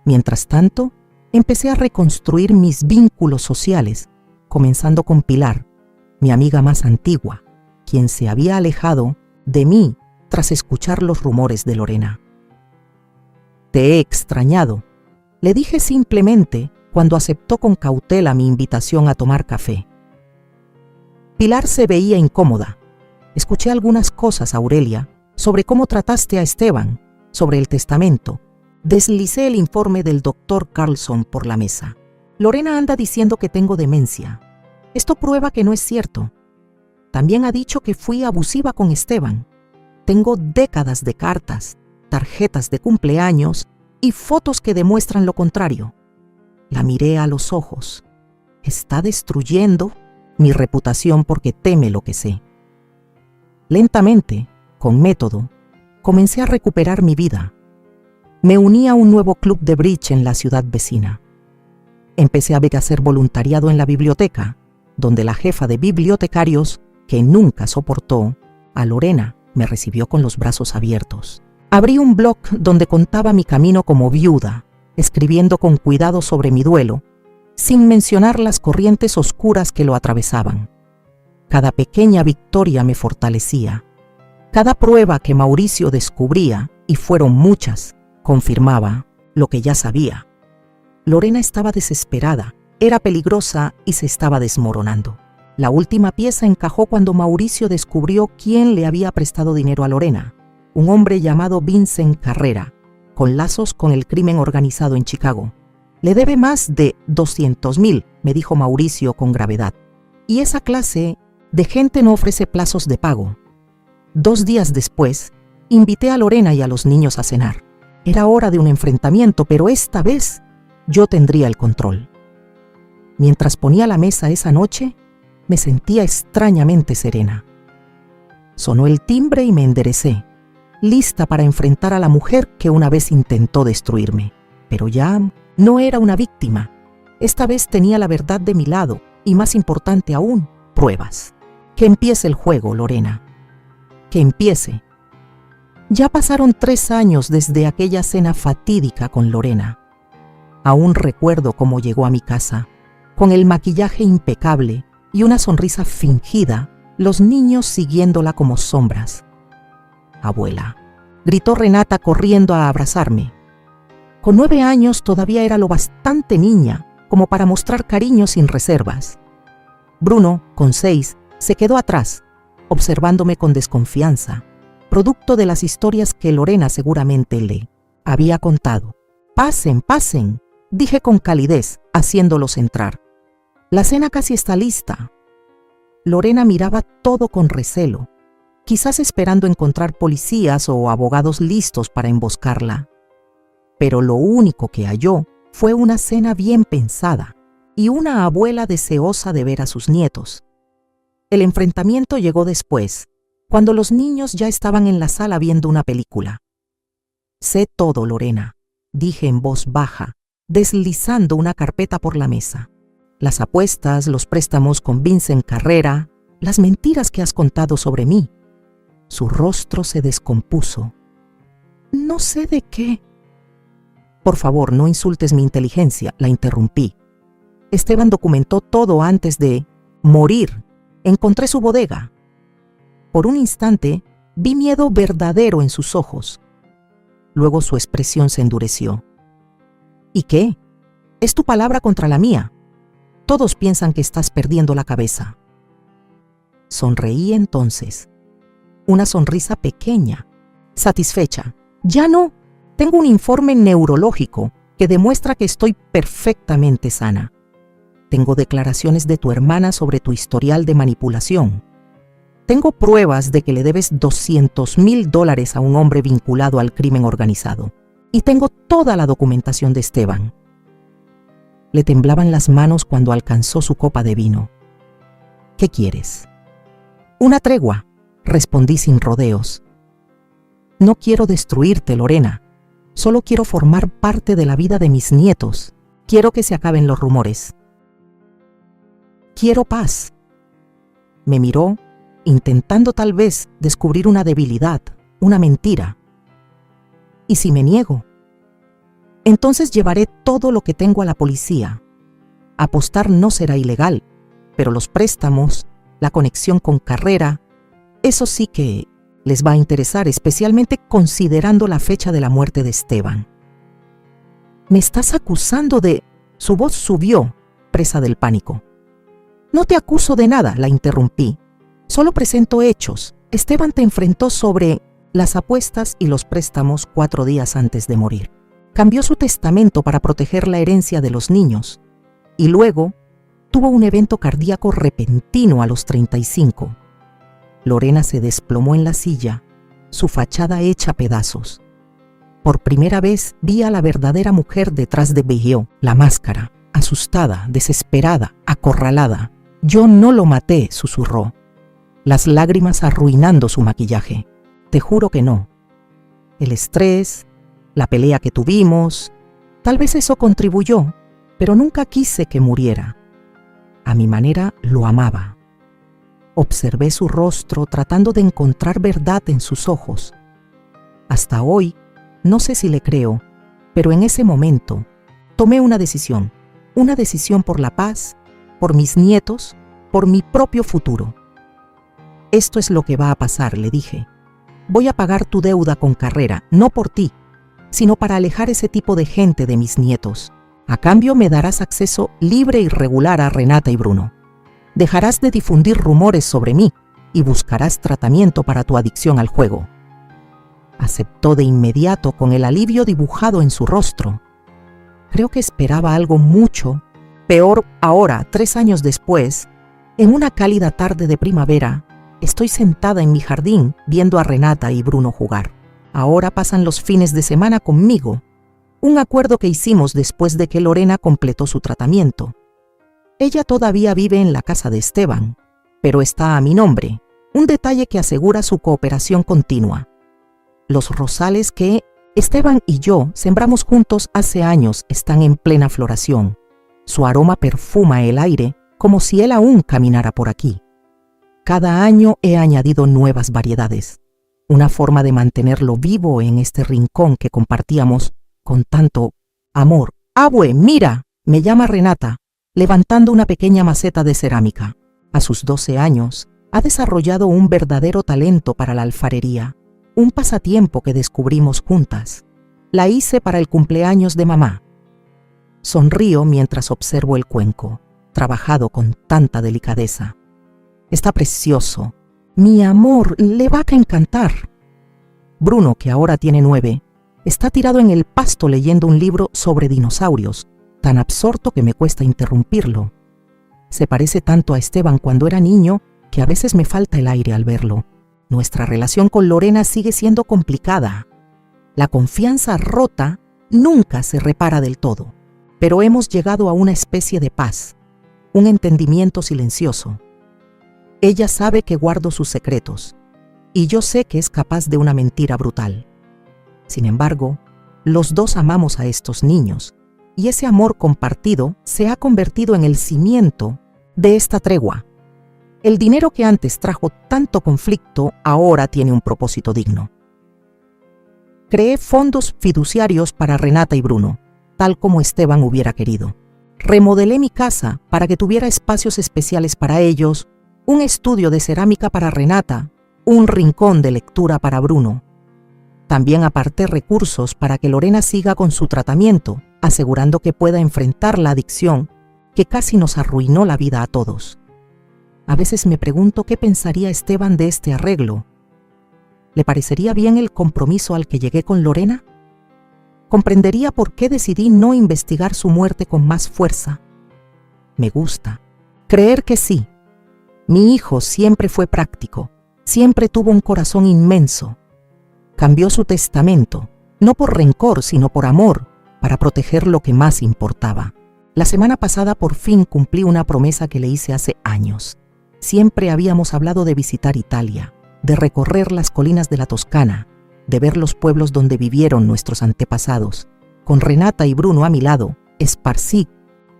Mientras tanto, empecé a reconstruir mis vínculos sociales, comenzando con Pilar, mi amiga más antigua, quien se había alejado de mí tras escuchar los rumores de Lorena. Te he extrañado, le dije simplemente cuando aceptó con cautela mi invitación a tomar café. Pilar se veía incómoda. Escuché algunas cosas, Aurelia, sobre cómo trataste a Esteban, sobre el testamento. Deslicé el informe del doctor Carlson por la mesa. Lorena anda diciendo que tengo demencia. Esto prueba que no es cierto. También ha dicho que fui abusiva con Esteban. Tengo décadas de cartas, tarjetas de cumpleaños y fotos que demuestran lo contrario. La miré a los ojos. Está destruyendo mi reputación porque teme lo que sé. Lentamente, con método, comencé a recuperar mi vida. Me uní a un nuevo club de bridge en la ciudad vecina. Empecé a hacer voluntariado en la biblioteca, donde la jefa de bibliotecarios, que nunca soportó a Lorena, me recibió con los brazos abiertos. Abrí un blog donde contaba mi camino como viuda, escribiendo con cuidado sobre mi duelo, sin mencionar las corrientes oscuras que lo atravesaban. Cada pequeña victoria me fortalecía. Cada prueba que Mauricio descubría, y fueron muchas, confirmaba lo que ya sabía. Lorena estaba desesperada, era peligrosa y se estaba desmoronando. La última pieza encajó cuando Mauricio descubrió quién le había prestado dinero a Lorena, un hombre llamado Vincent Carrera, con lazos con el crimen organizado en Chicago. Le debe más de 200,000, me dijo Mauricio con gravedad. Y esa clase de gente no ofrece plazos de pago. 2 días después, invité a Lorena y a los niños a cenar. Era hora de un enfrentamiento, pero esta vez yo tendría el control. Mientras ponía la mesa esa noche, me sentía extrañamente serena. Sonó el timbre y me enderecé, lista para enfrentar a la mujer que una vez intentó destruirme. Pero ya no era una víctima. Esta vez tenía la verdad de mi lado y, más importante aún, pruebas. Que empiece el juego, Lorena. Que empiece. Ya pasaron 3 años desde aquella cena fatídica con Lorena. Aún recuerdo cómo llegó a mi casa, con el maquillaje impecable y una sonrisa fingida, los niños siguiéndola como sombras. «Abuela», gritó Renata corriendo a abrazarme. Con 9 años todavía era lo bastante niña como para mostrar cariño sin reservas. Bruno, con 6, se quedó atrás, observándome con desconfianza, producto de las historias que Lorena seguramente le había contado. «Pasen, pasen», dije con calidez, haciéndolos entrar. «La cena casi está lista». Lorena miraba todo con recelo, quizás esperando encontrar policías o abogados listos para emboscarla. Pero lo único que halló fue una cena bien pensada y una abuela deseosa de ver a sus nietos. El enfrentamiento llegó después, cuando los niños ya estaban en la sala viendo una película. «Sé todo, Lorena», dije en voz baja, deslizando una carpeta por la mesa. «Las apuestas, los préstamos con Vincent Carrera, las mentiras que has contado sobre mí». Su rostro se descompuso. «No sé de qué». «Por favor, no insultes mi inteligencia», la interrumpí. «Esteban documentó todo antes de morir. Encontré su bodega». Por un instante vi miedo verdadero en sus ojos. Luego su expresión se endureció. «¿Y qué? Es tu palabra contra la mía. Todos piensan que estás perdiendo la cabeza». Sonreí entonces. Una sonrisa pequeña, satisfecha. «Ya no. Tengo un informe neurológico que demuestra que estoy perfectamente sana. Tengo declaraciones de tu hermana sobre tu historial de manipulación. Tengo pruebas de que le debes $200,000 a un hombre vinculado al crimen organizado. Y tengo toda la documentación de Esteban». Le temblaban las manos cuando alcanzó su copa de vino. «¿Qué quieres?» «Una tregua», respondí sin rodeos. «No quiero destruirte, Lorena. Solo quiero formar parte de la vida de mis nietos. Quiero que se acaben los rumores. Quiero paz». Me miró, intentando tal vez descubrir una debilidad, una mentira. «¿Y si me niego? Entonces llevaré todo lo que tengo a la policía. Apostar no será ilegal, pero los préstamos, la conexión con Carrera, eso sí que les va a interesar, especialmente considerando la fecha de la muerte de Esteban». «¿Me estás acusando de...?» Su voz subió, presa del pánico. «No te acuso de nada», la interrumpí. «Solo presento hechos. Esteban te enfrentó sobre las apuestas y los préstamos 4 días antes de morir. Cambió su testamento para proteger la herencia de los niños. Y luego tuvo un evento cardíaco repentino a los 35. Lorena se desplomó en la silla, su fachada hecha pedazos. Por primera vez vi a la verdadera mujer detrás de Bijou, la máscara, asustada, desesperada, acorralada. «Yo no lo maté», susurró, las lágrimas arruinando su maquillaje. «Te juro que no. El estrés, la pelea que tuvimos, tal vez eso contribuyó, pero nunca quise que muriera. A mi manera lo amaba». Observé su rostro tratando de encontrar verdad en sus ojos. Hasta hoy, no sé si le creo, pero en ese momento tomé una decisión por la paz, por mis nietos, por mi propio futuro. «Esto es lo que va a pasar», le dije. «Voy a pagar tu deuda con Carrera, no por ti, sino para alejar ese tipo de gente de mis nietos. A cambio me darás acceso libre y regular a Renata y Bruno. Dejarás de difundir rumores sobre mí y buscarás tratamiento para tu adicción al juego». Aceptó de inmediato con el alivio dibujado en su rostro. Creo que esperaba algo mucho peor. Ahora, 3 años después, en una cálida tarde de primavera, estoy sentada en mi jardín viendo a Renata y Bruno jugar. Ahora pasan los fines de semana conmigo, un acuerdo que hicimos después de que Lorena completó su tratamiento. Ella todavía vive en la casa de Esteban, pero está a mi nombre, un detalle que asegura su cooperación continua. Los rosales que Esteban y yo sembramos juntos hace años, están en plena floración. Su aroma perfuma el aire como si él aún caminara por aquí. Cada año he añadido nuevas variedades, una forma de mantenerlo vivo en este rincón que compartíamos con tanto amor. ¡Abue, mira!, me llama Renata, levantando una pequeña maceta de cerámica. A sus 12 años, ha desarrollado un verdadero talento para la alfarería, un pasatiempo que descubrimos juntas. La hice para el cumpleaños de mamá. Sonrío mientras observo el cuenco, trabajado con tanta delicadeza. Está precioso. Mi amor, le va a encantar. Bruno, que ahora tiene 9, está tirado en el pasto leyendo un libro sobre dinosaurios, tan absorto que me cuesta interrumpirlo. Se parece tanto a Esteban cuando era niño que a veces me falta el aire al verlo. Nuestra relación con Lorena sigue siendo complicada. La confianza rota nunca se repara del todo, pero hemos llegado a una especie de paz, un entendimiento silencioso. Ella sabe que guardo sus secretos, y yo sé que es capaz de una mentira brutal. Sin embargo, los dos amamos a estos niños, y ese amor compartido se ha convertido en el cimiento de esta tregua. El dinero que antes trajo tanto conflicto ahora tiene un propósito digno. Creé fondos fiduciarios para Renata y Bruno, tal como Esteban hubiera querido. Remodelé mi casa para que tuviera espacios especiales para ellos, un estudio de cerámica para Renata, un rincón de lectura para Bruno. También aparté recursos para que Lorena siga con su tratamiento, asegurando que pueda enfrentar la adicción que casi nos arruinó la vida a todos. A veces me pregunto qué pensaría Esteban de este arreglo. ¿Le parecería bien el compromiso al que llegué con Lorena? ¿Comprendería por qué decidí no investigar su muerte con más fuerza? Me gusta creer que sí. Mi hijo siempre fue práctico, siempre tuvo un corazón inmenso. Cambió su testamento, no por rencor, sino por amor, para proteger lo que más importaba. La semana pasada por fin cumplí una promesa que le hice hace años. Siempre habíamos hablado de visitar Italia, de recorrer las colinas de la Toscana, de ver los pueblos donde vivieron nuestros antepasados. Con Renata y Bruno a mi lado, esparcí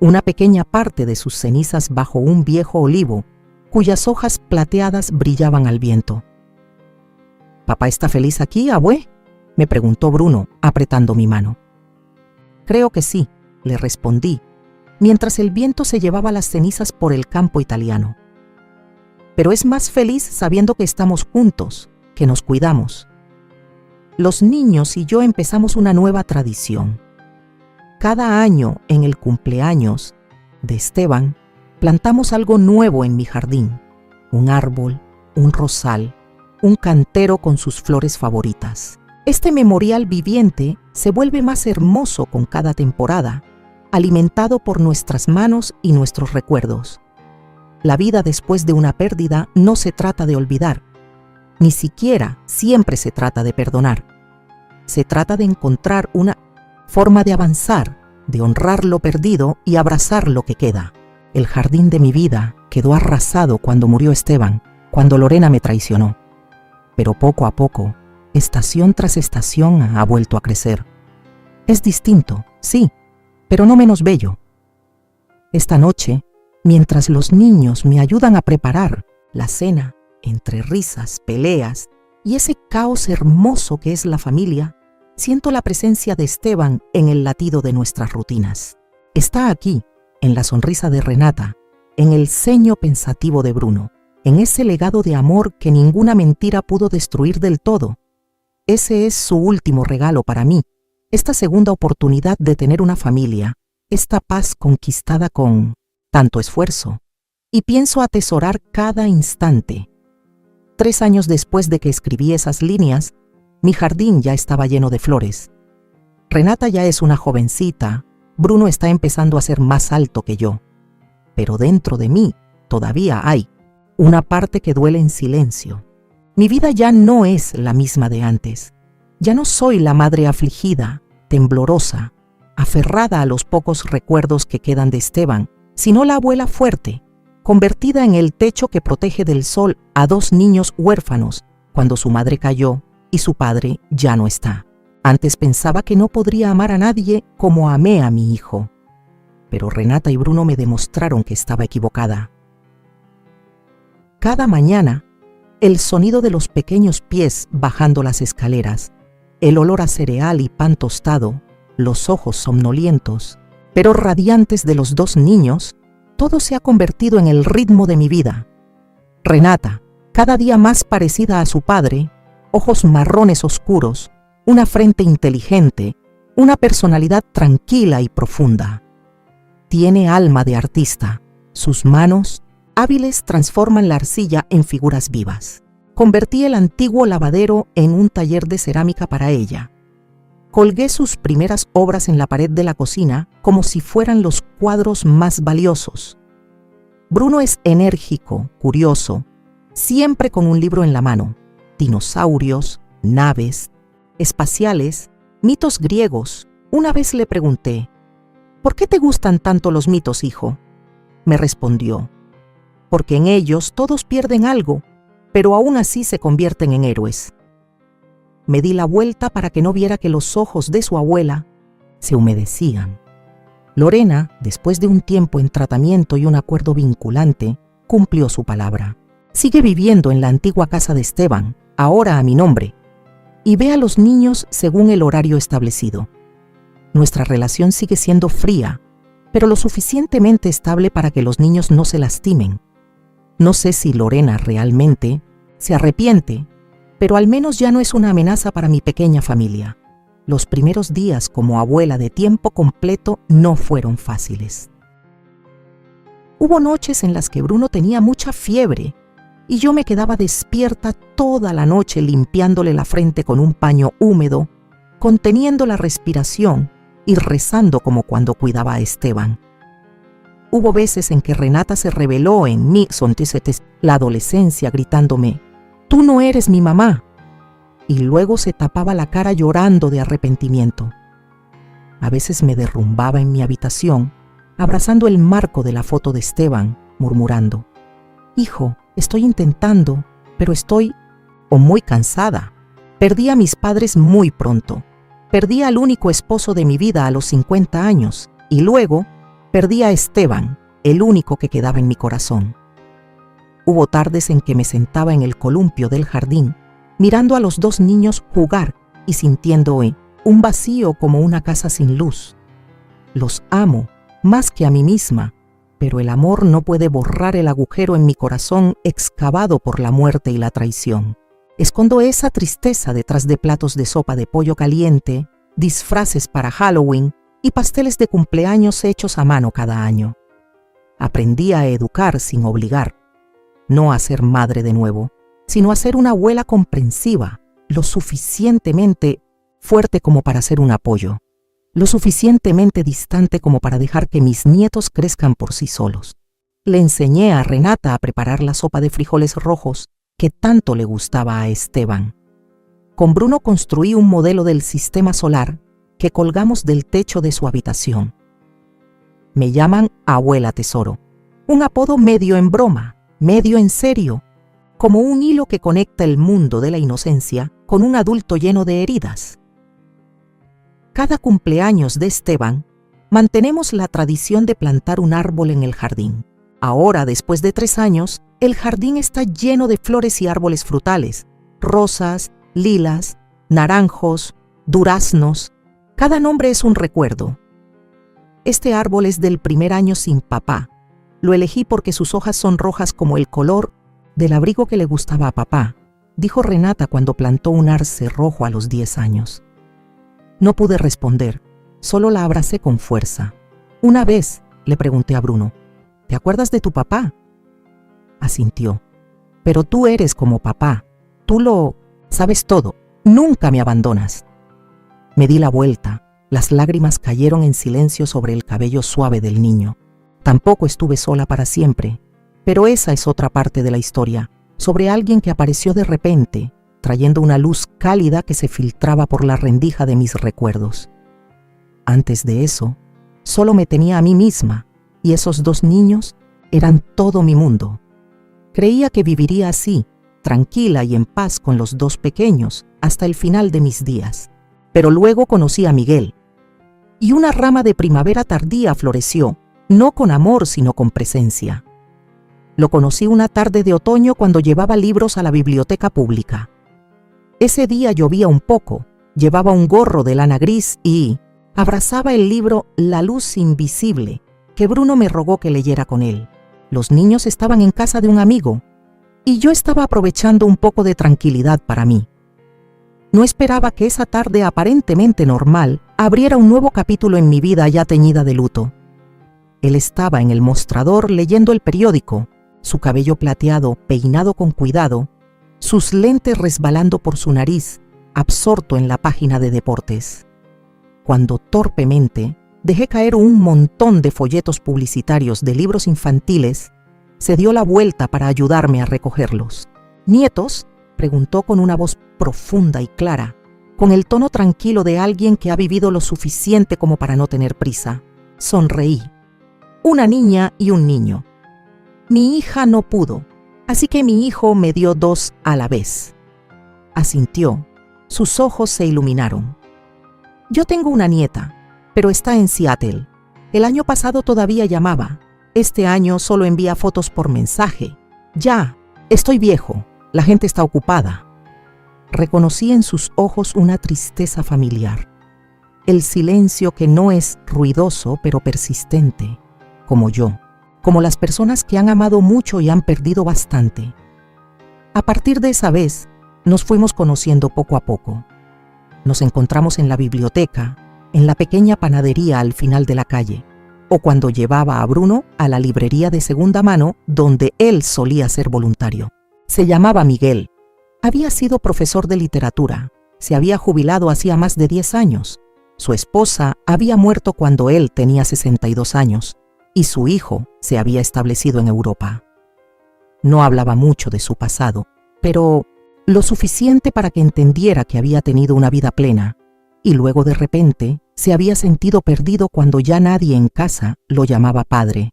una pequeña parte de sus cenizas bajo un viejo olivo, cuyas hojas plateadas brillaban al viento. ¿Papá está feliz aquí, abue?, me preguntó Bruno, apretando mi mano. Creo que sí, le respondí, mientras el viento se llevaba las cenizas por el campo italiano. Pero es más feliz sabiendo que estamos juntos, que nos cuidamos. Los niños y yo empezamos una nueva tradición. Cada año, en el cumpleaños de Esteban, plantamos algo nuevo en mi jardín. Un árbol, un rosal, un cantero con sus flores favoritas. Este memorial viviente se vuelve más hermoso con cada temporada, alimentado por nuestras manos y nuestros recuerdos. La vida después de una pérdida no se trata de olvidar, ni siquiera siempre se trata de perdonar. Se trata de encontrar una forma de avanzar, de honrar lo perdido y abrazar lo que queda. El jardín de mi vida quedó arrasado cuando murió Esteban, cuando Lorena me traicionó. Pero poco a poco, estación tras estación, ha vuelto a crecer. Es distinto, sí, pero no menos bello. Esta noche, mientras los niños me ayudan a preparar la cena, entre risas, peleas y ese caos hermoso que es la familia, siento la presencia de Esteban en el latido de nuestras rutinas. Está aquí, en la sonrisa de Renata, en el ceño pensativo de Bruno, en ese legado de amor que ninguna mentira pudo destruir del todo. Ese es su último regalo para mí, esta segunda oportunidad de tener una familia, esta paz conquistada con tanto esfuerzo, y pienso atesorar cada instante. 3 años después de que escribí esas líneas, mi jardín ya estaba lleno de flores. Renata ya es una jovencita, Bruno está empezando a ser más alto que yo, pero dentro de mí todavía hay una parte que duele en silencio. Mi vida ya no es la misma de antes. Ya no soy la madre afligida, temblorosa, aferrada a los pocos recuerdos que quedan de Esteban, sino la abuela fuerte, convertida en el techo que protege del sol a 2 niños huérfanos cuando su madre cayó y su padre ya no está. Antes pensaba que no podría amar a nadie como amé a mi hijo, pero Renata y Bruno me demostraron que estaba equivocada. Cada mañana, el sonido de los pequeños pies bajando las escaleras, el olor a cereal y pan tostado, los ojos somnolientos, pero radiantes de los dos niños, todo se ha convertido en el ritmo de mi vida. Renata, cada día más parecida a su padre, ojos marrones oscuros, una frente inteligente, una personalidad tranquila y profunda. Tiene alma de artista. Sus manos, hábiles, transforman la arcilla en figuras vivas. Convertí el antiguo lavadero en un taller de cerámica para ella. Colgué sus primeras obras en la pared de la cocina como si fueran los cuadros más valiosos. Bruno es enérgico, curioso, siempre con un libro en la mano. Dinosaurios, naves, espaciales, mitos griegos. Una vez le pregunté, ¿por qué te gustan tanto los mitos, hijo? Me respondió, porque en ellos todos pierden algo, pero aún así se convierten en héroes. Me di la vuelta para que no viera que los ojos de su abuela se humedecían. Lorena, después de un tiempo en tratamiento y un acuerdo vinculante, cumplió su palabra. Sigue viviendo en la antigua casa de Esteban, ahora a mi nombre, y ve a los niños según el horario establecido. Nuestra relación sigue siendo fría, pero lo suficientemente estable para que los niños no se lastimen. No sé si Lorena realmente se arrepiente, pero al menos ya no es una amenaza para mi pequeña familia. Los primeros días como abuela de tiempo completo no fueron fáciles. Hubo noches en las que Bruno tenía mucha fiebre y yo me quedaba despierta toda la noche limpiándole la frente con un paño húmedo, conteniendo la respiración y rezando como cuando cuidaba a Esteban. Hubo veces en que Renata se rebeló en mí, la adolescencia, gritándome, «Tú no eres mi mamá», y luego se tapaba la cara llorando de arrepentimiento. A veces me derrumbaba en mi habitación, abrazando el marco de la foto de Esteban, murmurando, «Hijo, estoy intentando, pero estoy muy cansada. Perdí a mis padres muy pronto. Perdí al único esposo de mi vida a los 50 años y luego perdí a Esteban, el único que quedaba en mi corazón». Hubo tardes en que me sentaba en el columpio del jardín, mirando a los dos niños jugar y sintiendo un vacío como una casa sin luz. Los amo más que a mí misma, pero el amor no puede borrar el agujero en mi corazón excavado por la muerte y la traición. Escondo esa tristeza detrás de platos de sopa de pollo caliente, disfraces para Halloween y pasteles de cumpleaños hechos a mano cada año. Aprendí a educar sin obligar, no a ser madre de nuevo, sino a ser una abuela comprensiva, lo suficientemente fuerte como para ser un apoyo, lo suficientemente distante como para dejar que mis nietos crezcan por sí solos. Le enseñé a Renata a preparar la sopa de frijoles rojos que tanto le gustaba a Esteban. Con Bruno construí un modelo del sistema solar que colgamos del techo de su habitación. Me llaman Abuela Tesoro, un apodo medio en broma, medio en serio, como un hilo que conecta el mundo de la inocencia con un adulto lleno de heridas. Cada cumpleaños de Esteban, mantenemos la tradición de plantar un árbol en el jardín. Ahora, después de 3 años, el jardín está lleno de flores y árboles frutales, rosas, lilas, naranjos, duraznos. Cada nombre es un recuerdo. Este árbol es del primer año sin papá. Lo elegí porque sus hojas son rojas como el color del abrigo que le gustaba a papá, dijo Renata cuando plantó un arce rojo a los 10 años. No pude responder, solo la abracé con fuerza. Una vez le pregunté a Bruno, ¿te acuerdas de tu papá? Asintió. Pero tú eres como papá, tú lo sabes todo, nunca me abandonas. Me di la vuelta, las lágrimas cayeron en silencio sobre el cabello suave del niño. Tampoco estuve sola para siempre, pero esa es otra parte de la historia, sobre alguien que apareció de repente, trayendo una luz cálida que se filtraba por la rendija de mis recuerdos. Antes de eso, solo me tenía a mí misma, y esos 2 niños eran todo mi mundo. Creía que viviría así, tranquila y en paz con los 2 pequeños, hasta el final de mis días. pero luego conocí a Miguel. Y una rama de primavera tardía floreció, no con amor sino con presencia. Lo conocí una tarde de otoño cuando llevaba libros a la biblioteca pública. Ese día llovía un poco, llevaba un gorro de lana gris y abrazaba el libro La luz invisible, que Bruno me rogó que leyera con él. Los niños estaban en casa de un amigo y yo estaba aprovechando un poco de tranquilidad para mí. No esperaba que esa tarde aparentemente normal abriera un nuevo capítulo en mi vida ya teñida de luto. Él estaba en el mostrador leyendo el periódico, su cabello plateado peinado con cuidado, sus lentes resbalando por su nariz, absorto en la página de deportes. Cuando torpemente dejé caer un montón de folletos publicitarios de libros infantiles, se dio la vuelta para ayudarme a recogerlos. ¿Nietos?, preguntó con una voz profunda y clara, con el tono tranquilo de alguien que ha vivido lo suficiente como para no tener prisa. Sonreí. Una niña y un niño. Mi hija no pudo, así que mi hijo me dio 2 a la vez. Asintió. Sus ojos se iluminaron. Yo tengo una nieta, pero está en Seattle. El año pasado todavía llamaba. Este año solo envía fotos por mensaje. Ya, estoy viejo. La gente está ocupada. Reconocí en sus ojos una tristeza familiar. El silencio que no es ruidoso pero persistente, como yo, como las personas que han amado mucho y han perdido bastante. A partir de esa vez, nos fuimos conociendo poco a poco. Nos encontramos en la biblioteca, en la pequeña panadería al final de la calle, o cuando llevaba a Bruno a la librería de segunda mano donde él solía ser voluntario. Se llamaba Miguel. Había sido profesor de literatura. Se había jubilado hacía más de 10 años. Su esposa había muerto cuando él tenía 62 años y su hijo se había establecido en Europa. No hablaba mucho de su pasado, pero lo suficiente para que entendiera que había tenido una vida plena y luego de repente se había sentido perdido cuando ya nadie en casa lo llamaba padre,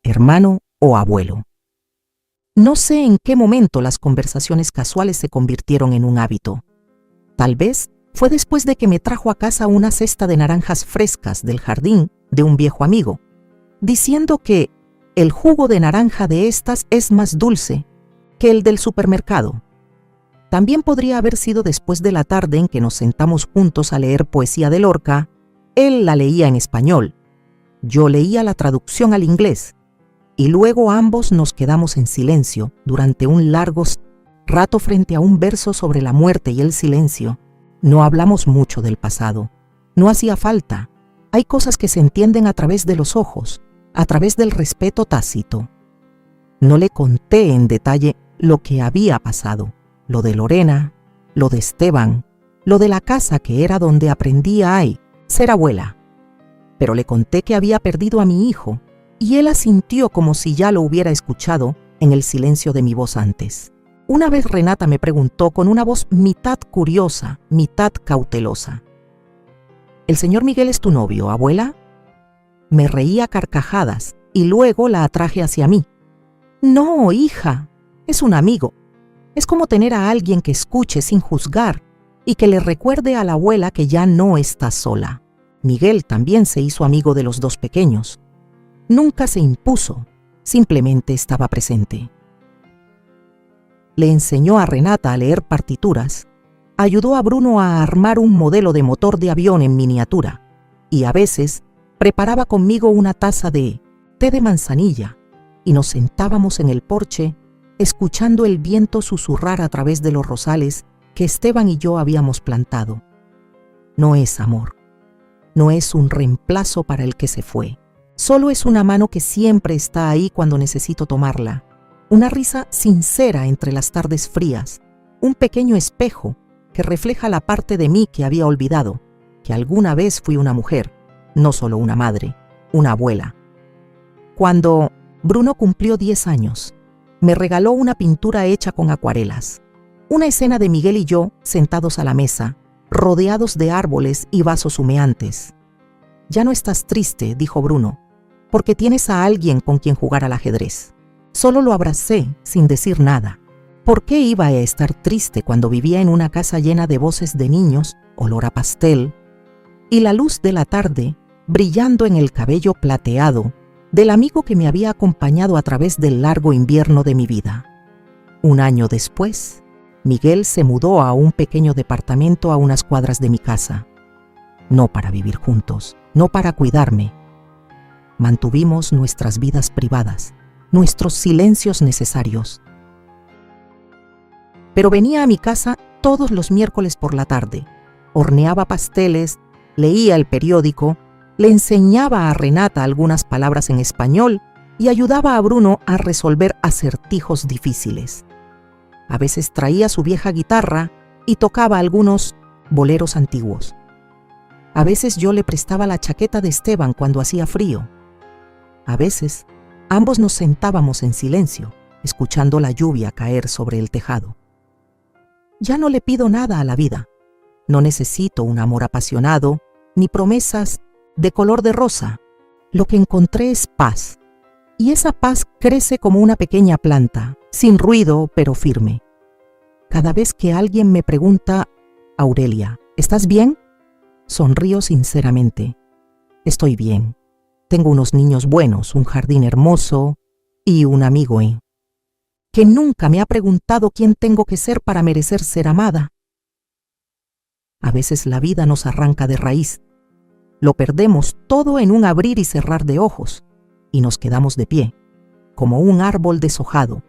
hermano o abuelo. No sé en qué momento las conversaciones casuales se convirtieron en un hábito. Tal vez fue después de que me trajo a casa una cesta de naranjas frescas del jardín de un viejo amigo, diciendo que el jugo de naranja de estas es más dulce que el del supermercado. También podría haber sido después de la tarde en que nos sentamos juntos a leer poesía de Lorca. Él la leía en español, yo leía la traducción al inglés, y luego ambos nos quedamos en silencio durante un largo rato frente a un verso sobre la muerte y el silencio. No hablamos mucho del pasado. No hacía falta. Hay cosas que se entienden a través de los ojos, a través del respeto tácito. No le conté en detalle lo que había pasado, lo de Lorena, lo de Esteban, lo de la casa que era donde aprendí a ser abuela. Pero le conté que había perdido a mi hijo, y él asintió como si ya lo hubiera escuchado en el silencio de mi voz antes. Una vez Renata me preguntó con una voz mitad curiosa, mitad cautelosa: ¿El señor Miguel es tu novio, abuela? Me reí a carcajadas y luego la atraje hacia mí. No, hija, es un amigo. Es como tener a alguien que escuche sin juzgar y que le recuerde a la abuela que ya no está sola. Miguel también se hizo amigo de los 2 pequeños. Nunca se impuso, simplemente estaba presente. Le enseñó a Renata a leer partituras, ayudó a Bruno a armar un modelo de motor de avión en miniatura y a veces preparaba conmigo una taza de té de manzanilla y nos sentábamos en el porche escuchando el viento susurrar a través de los rosales que Esteban y yo habíamos plantado. No es amor, no es un reemplazo para el que se fue. Solo es una mano que siempre está ahí cuando necesito tomarla, una risa sincera entre las tardes frías, un pequeño espejo que refleja la parte de mí que había olvidado, que alguna vez fui una mujer, no solo una madre, una abuela. Cuando Bruno cumplió 10 años, me regaló una pintura hecha con acuarelas, una escena de Miguel y yo sentados a la mesa, rodeados de árboles y vasos humeantes. Ya no estás triste, dijo Bruno, porque tienes a alguien con quien jugar al ajedrez. Solo lo abracé sin decir nada. ¿Por qué iba a estar triste cuando vivía en una casa llena de voces de niños olor a pastel, y la luz de la tarde brillando en el cabello plateado del amigo que me había acompañado a través del largo invierno de mi vida. Un año después, Miguel se mudó a un pequeño departamento a unas cuadras de mi casa. No para vivir juntos, no para cuidarme. Mantuvimos nuestras vidas privadas, nuestros silencios necesarios. Pero venía a mi casa todos los miércoles por la tarde, horneaba pasteles, leía el periódico, le enseñaba a Renata algunas palabras en español y ayudaba a Bruno a resolver acertijos difíciles. A veces traía su vieja guitarra y tocaba algunos boleros antiguos. A veces yo le prestaba la chaqueta de Esteban cuando hacía frío. A veces, ambos nos sentábamos en silencio, escuchando la lluvia caer sobre el tejado. Ya no le pido nada a la vida. No necesito un amor apasionado, ni promesas de color de rosa. Lo que encontré es paz. Y esa paz crece como una pequeña planta, sin ruido, pero firme. Cada vez que alguien me pregunta, Aurelia, ¿estás bien? Sonrío sinceramente. Estoy bien. Tengo unos niños buenos, un jardín hermoso y un amigo que nunca me ha preguntado quién tengo que ser para merecer ser amada. A veces la vida nos arranca de raíz. Lo perdemos todo en un abrir y cerrar de ojos y nos quedamos de pie, como un árbol deshojado,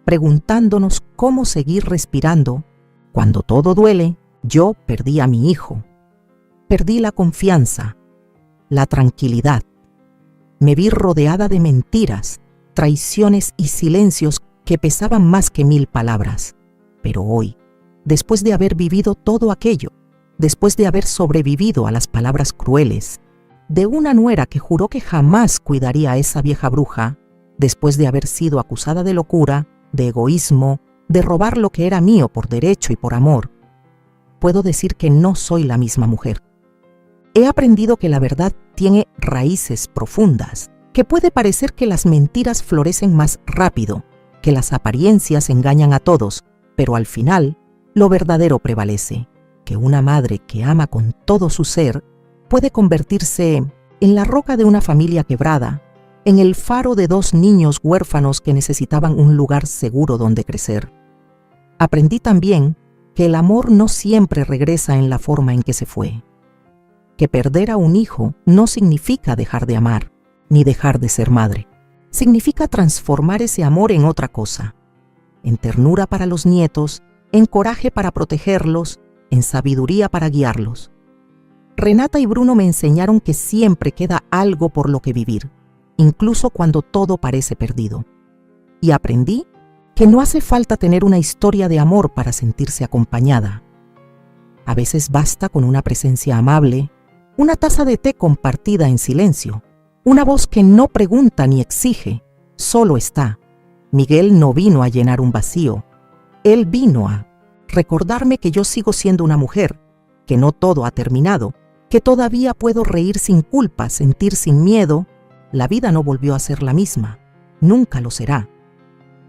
preguntándonos cómo seguir respirando. Cuando todo duele, yo perdí a mi hijo. Perdí la confianza, la tranquilidad. Me vi rodeada de mentiras, traiciones y silencios que pesaban más que 1000 palabras. Pero hoy, después de haber vivido todo aquello, después de haber sobrevivido a las palabras crueles de una nuera que juró que jamás cuidaría a esa vieja bruja, después de haber sido acusada de locura, de egoísmo, de robar lo que era mío por derecho y por amor, puedo decir que no soy la misma mujer. He aprendido que la verdad tiene raíces profundas, que puede parecer que las mentiras florecen más rápido, que las apariencias engañan a todos, pero al final lo verdadero prevalece, que una madre que ama con todo su ser puede convertirse en la roca de una familia quebrada, en el faro de 2 niños huérfanos que necesitaban un lugar seguro donde crecer. Aprendí también que el amor no siempre regresa en la forma en que se fue, que perder a un hijo no significa dejar de amar, ni dejar de ser madre. Significa transformar ese amor en otra cosa, en ternura para los nietos, en coraje para protegerlos, en sabiduría para guiarlos. Renata y Bruno me enseñaron que siempre queda algo por lo que vivir, incluso cuando todo parece perdido. Y aprendí que no hace falta tener una historia de amor para sentirse acompañada. A veces basta con una presencia amable, una taza de té compartida en silencio, una voz que no pregunta ni exige, solo está. Miguel no vino a llenar un vacío, él vino a recordarme que yo sigo siendo una mujer, que no todo ha terminado, que todavía puedo reír sin culpa, sentir sin miedo. La vida no volvió a ser la misma, nunca lo será.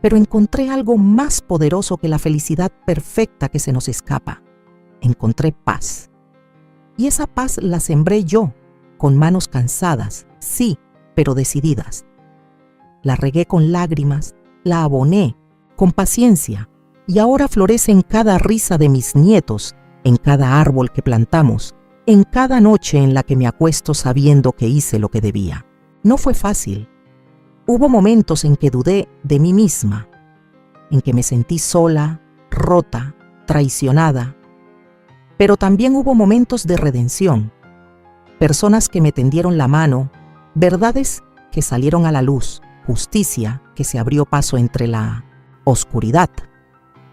Pero encontré algo más poderoso que la felicidad perfecta que se nos escapa. Encontré paz. Y esa paz la sembré yo, con manos cansadas, sí, pero decididas. La regué con lágrimas, la aboné, con paciencia, y ahora florece en cada risa de mis nietos, en cada árbol que plantamos, en cada noche en la que me acuesto sabiendo que hice lo que debía. No fue fácil. Hubo momentos en que dudé de mí misma, en que me sentí sola, rota, traicionada. Pero también hubo momentos de redención, personas que me tendieron la mano, verdades que salieron a la luz, justicia que se abrió paso entre la oscuridad.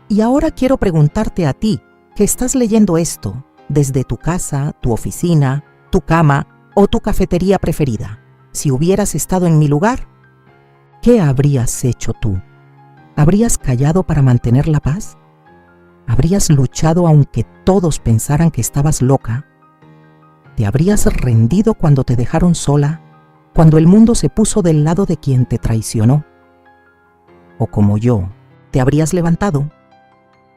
Y ahora quiero preguntarte a ti, que estás leyendo esto desde tu casa, tu oficina, tu cama o tu cafetería preferida. Si hubieras estado en mi lugar, ¿qué habrías hecho tú? ¿Habrías callado para mantener la paz? ¿Habrías luchado aunque todos pensaran que estabas loca? ¿Te habrías rendido cuando te dejaron sola, cuando el mundo se puso del lado de quien te traicionó? ¿O como yo, te habrías levantado?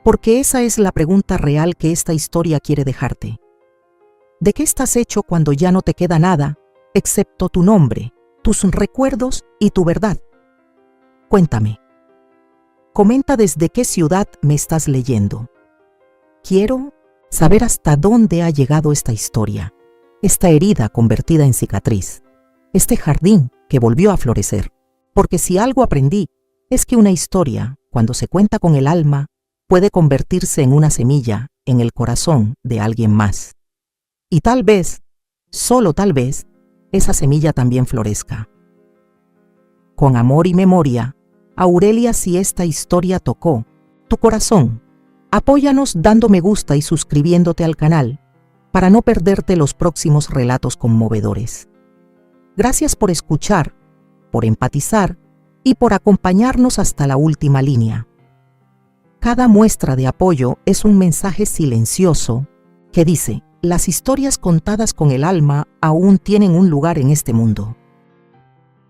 Porque esa es la pregunta real que esta historia quiere dejarte. ¿De qué estás hecho cuando ya no te queda nada, excepto tu nombre, tus recuerdos y tu verdad? Cuéntame. Comenta desde qué ciudad me estás leyendo. Quiero saber hasta dónde ha llegado esta historia, esta herida convertida en cicatriz, este jardín que volvió a florecer. Porque si algo aprendí, es que una historia, cuando se cuenta con el alma, puede convertirse en una semilla en el corazón de alguien más. Y tal vez, solo tal vez, esa semilla también florezca. Con amor y memoria, Aurelia, si esta historia tocó tu corazón, apóyanos dando me gusta y suscribiéndote al canal para no perderte los próximos relatos conmovedores. Gracias por escuchar, por empatizar y por acompañarnos hasta la última línea. Cada muestra de apoyo es un mensaje silencioso que dice: las historias contadas con el alma aún tienen un lugar en este mundo.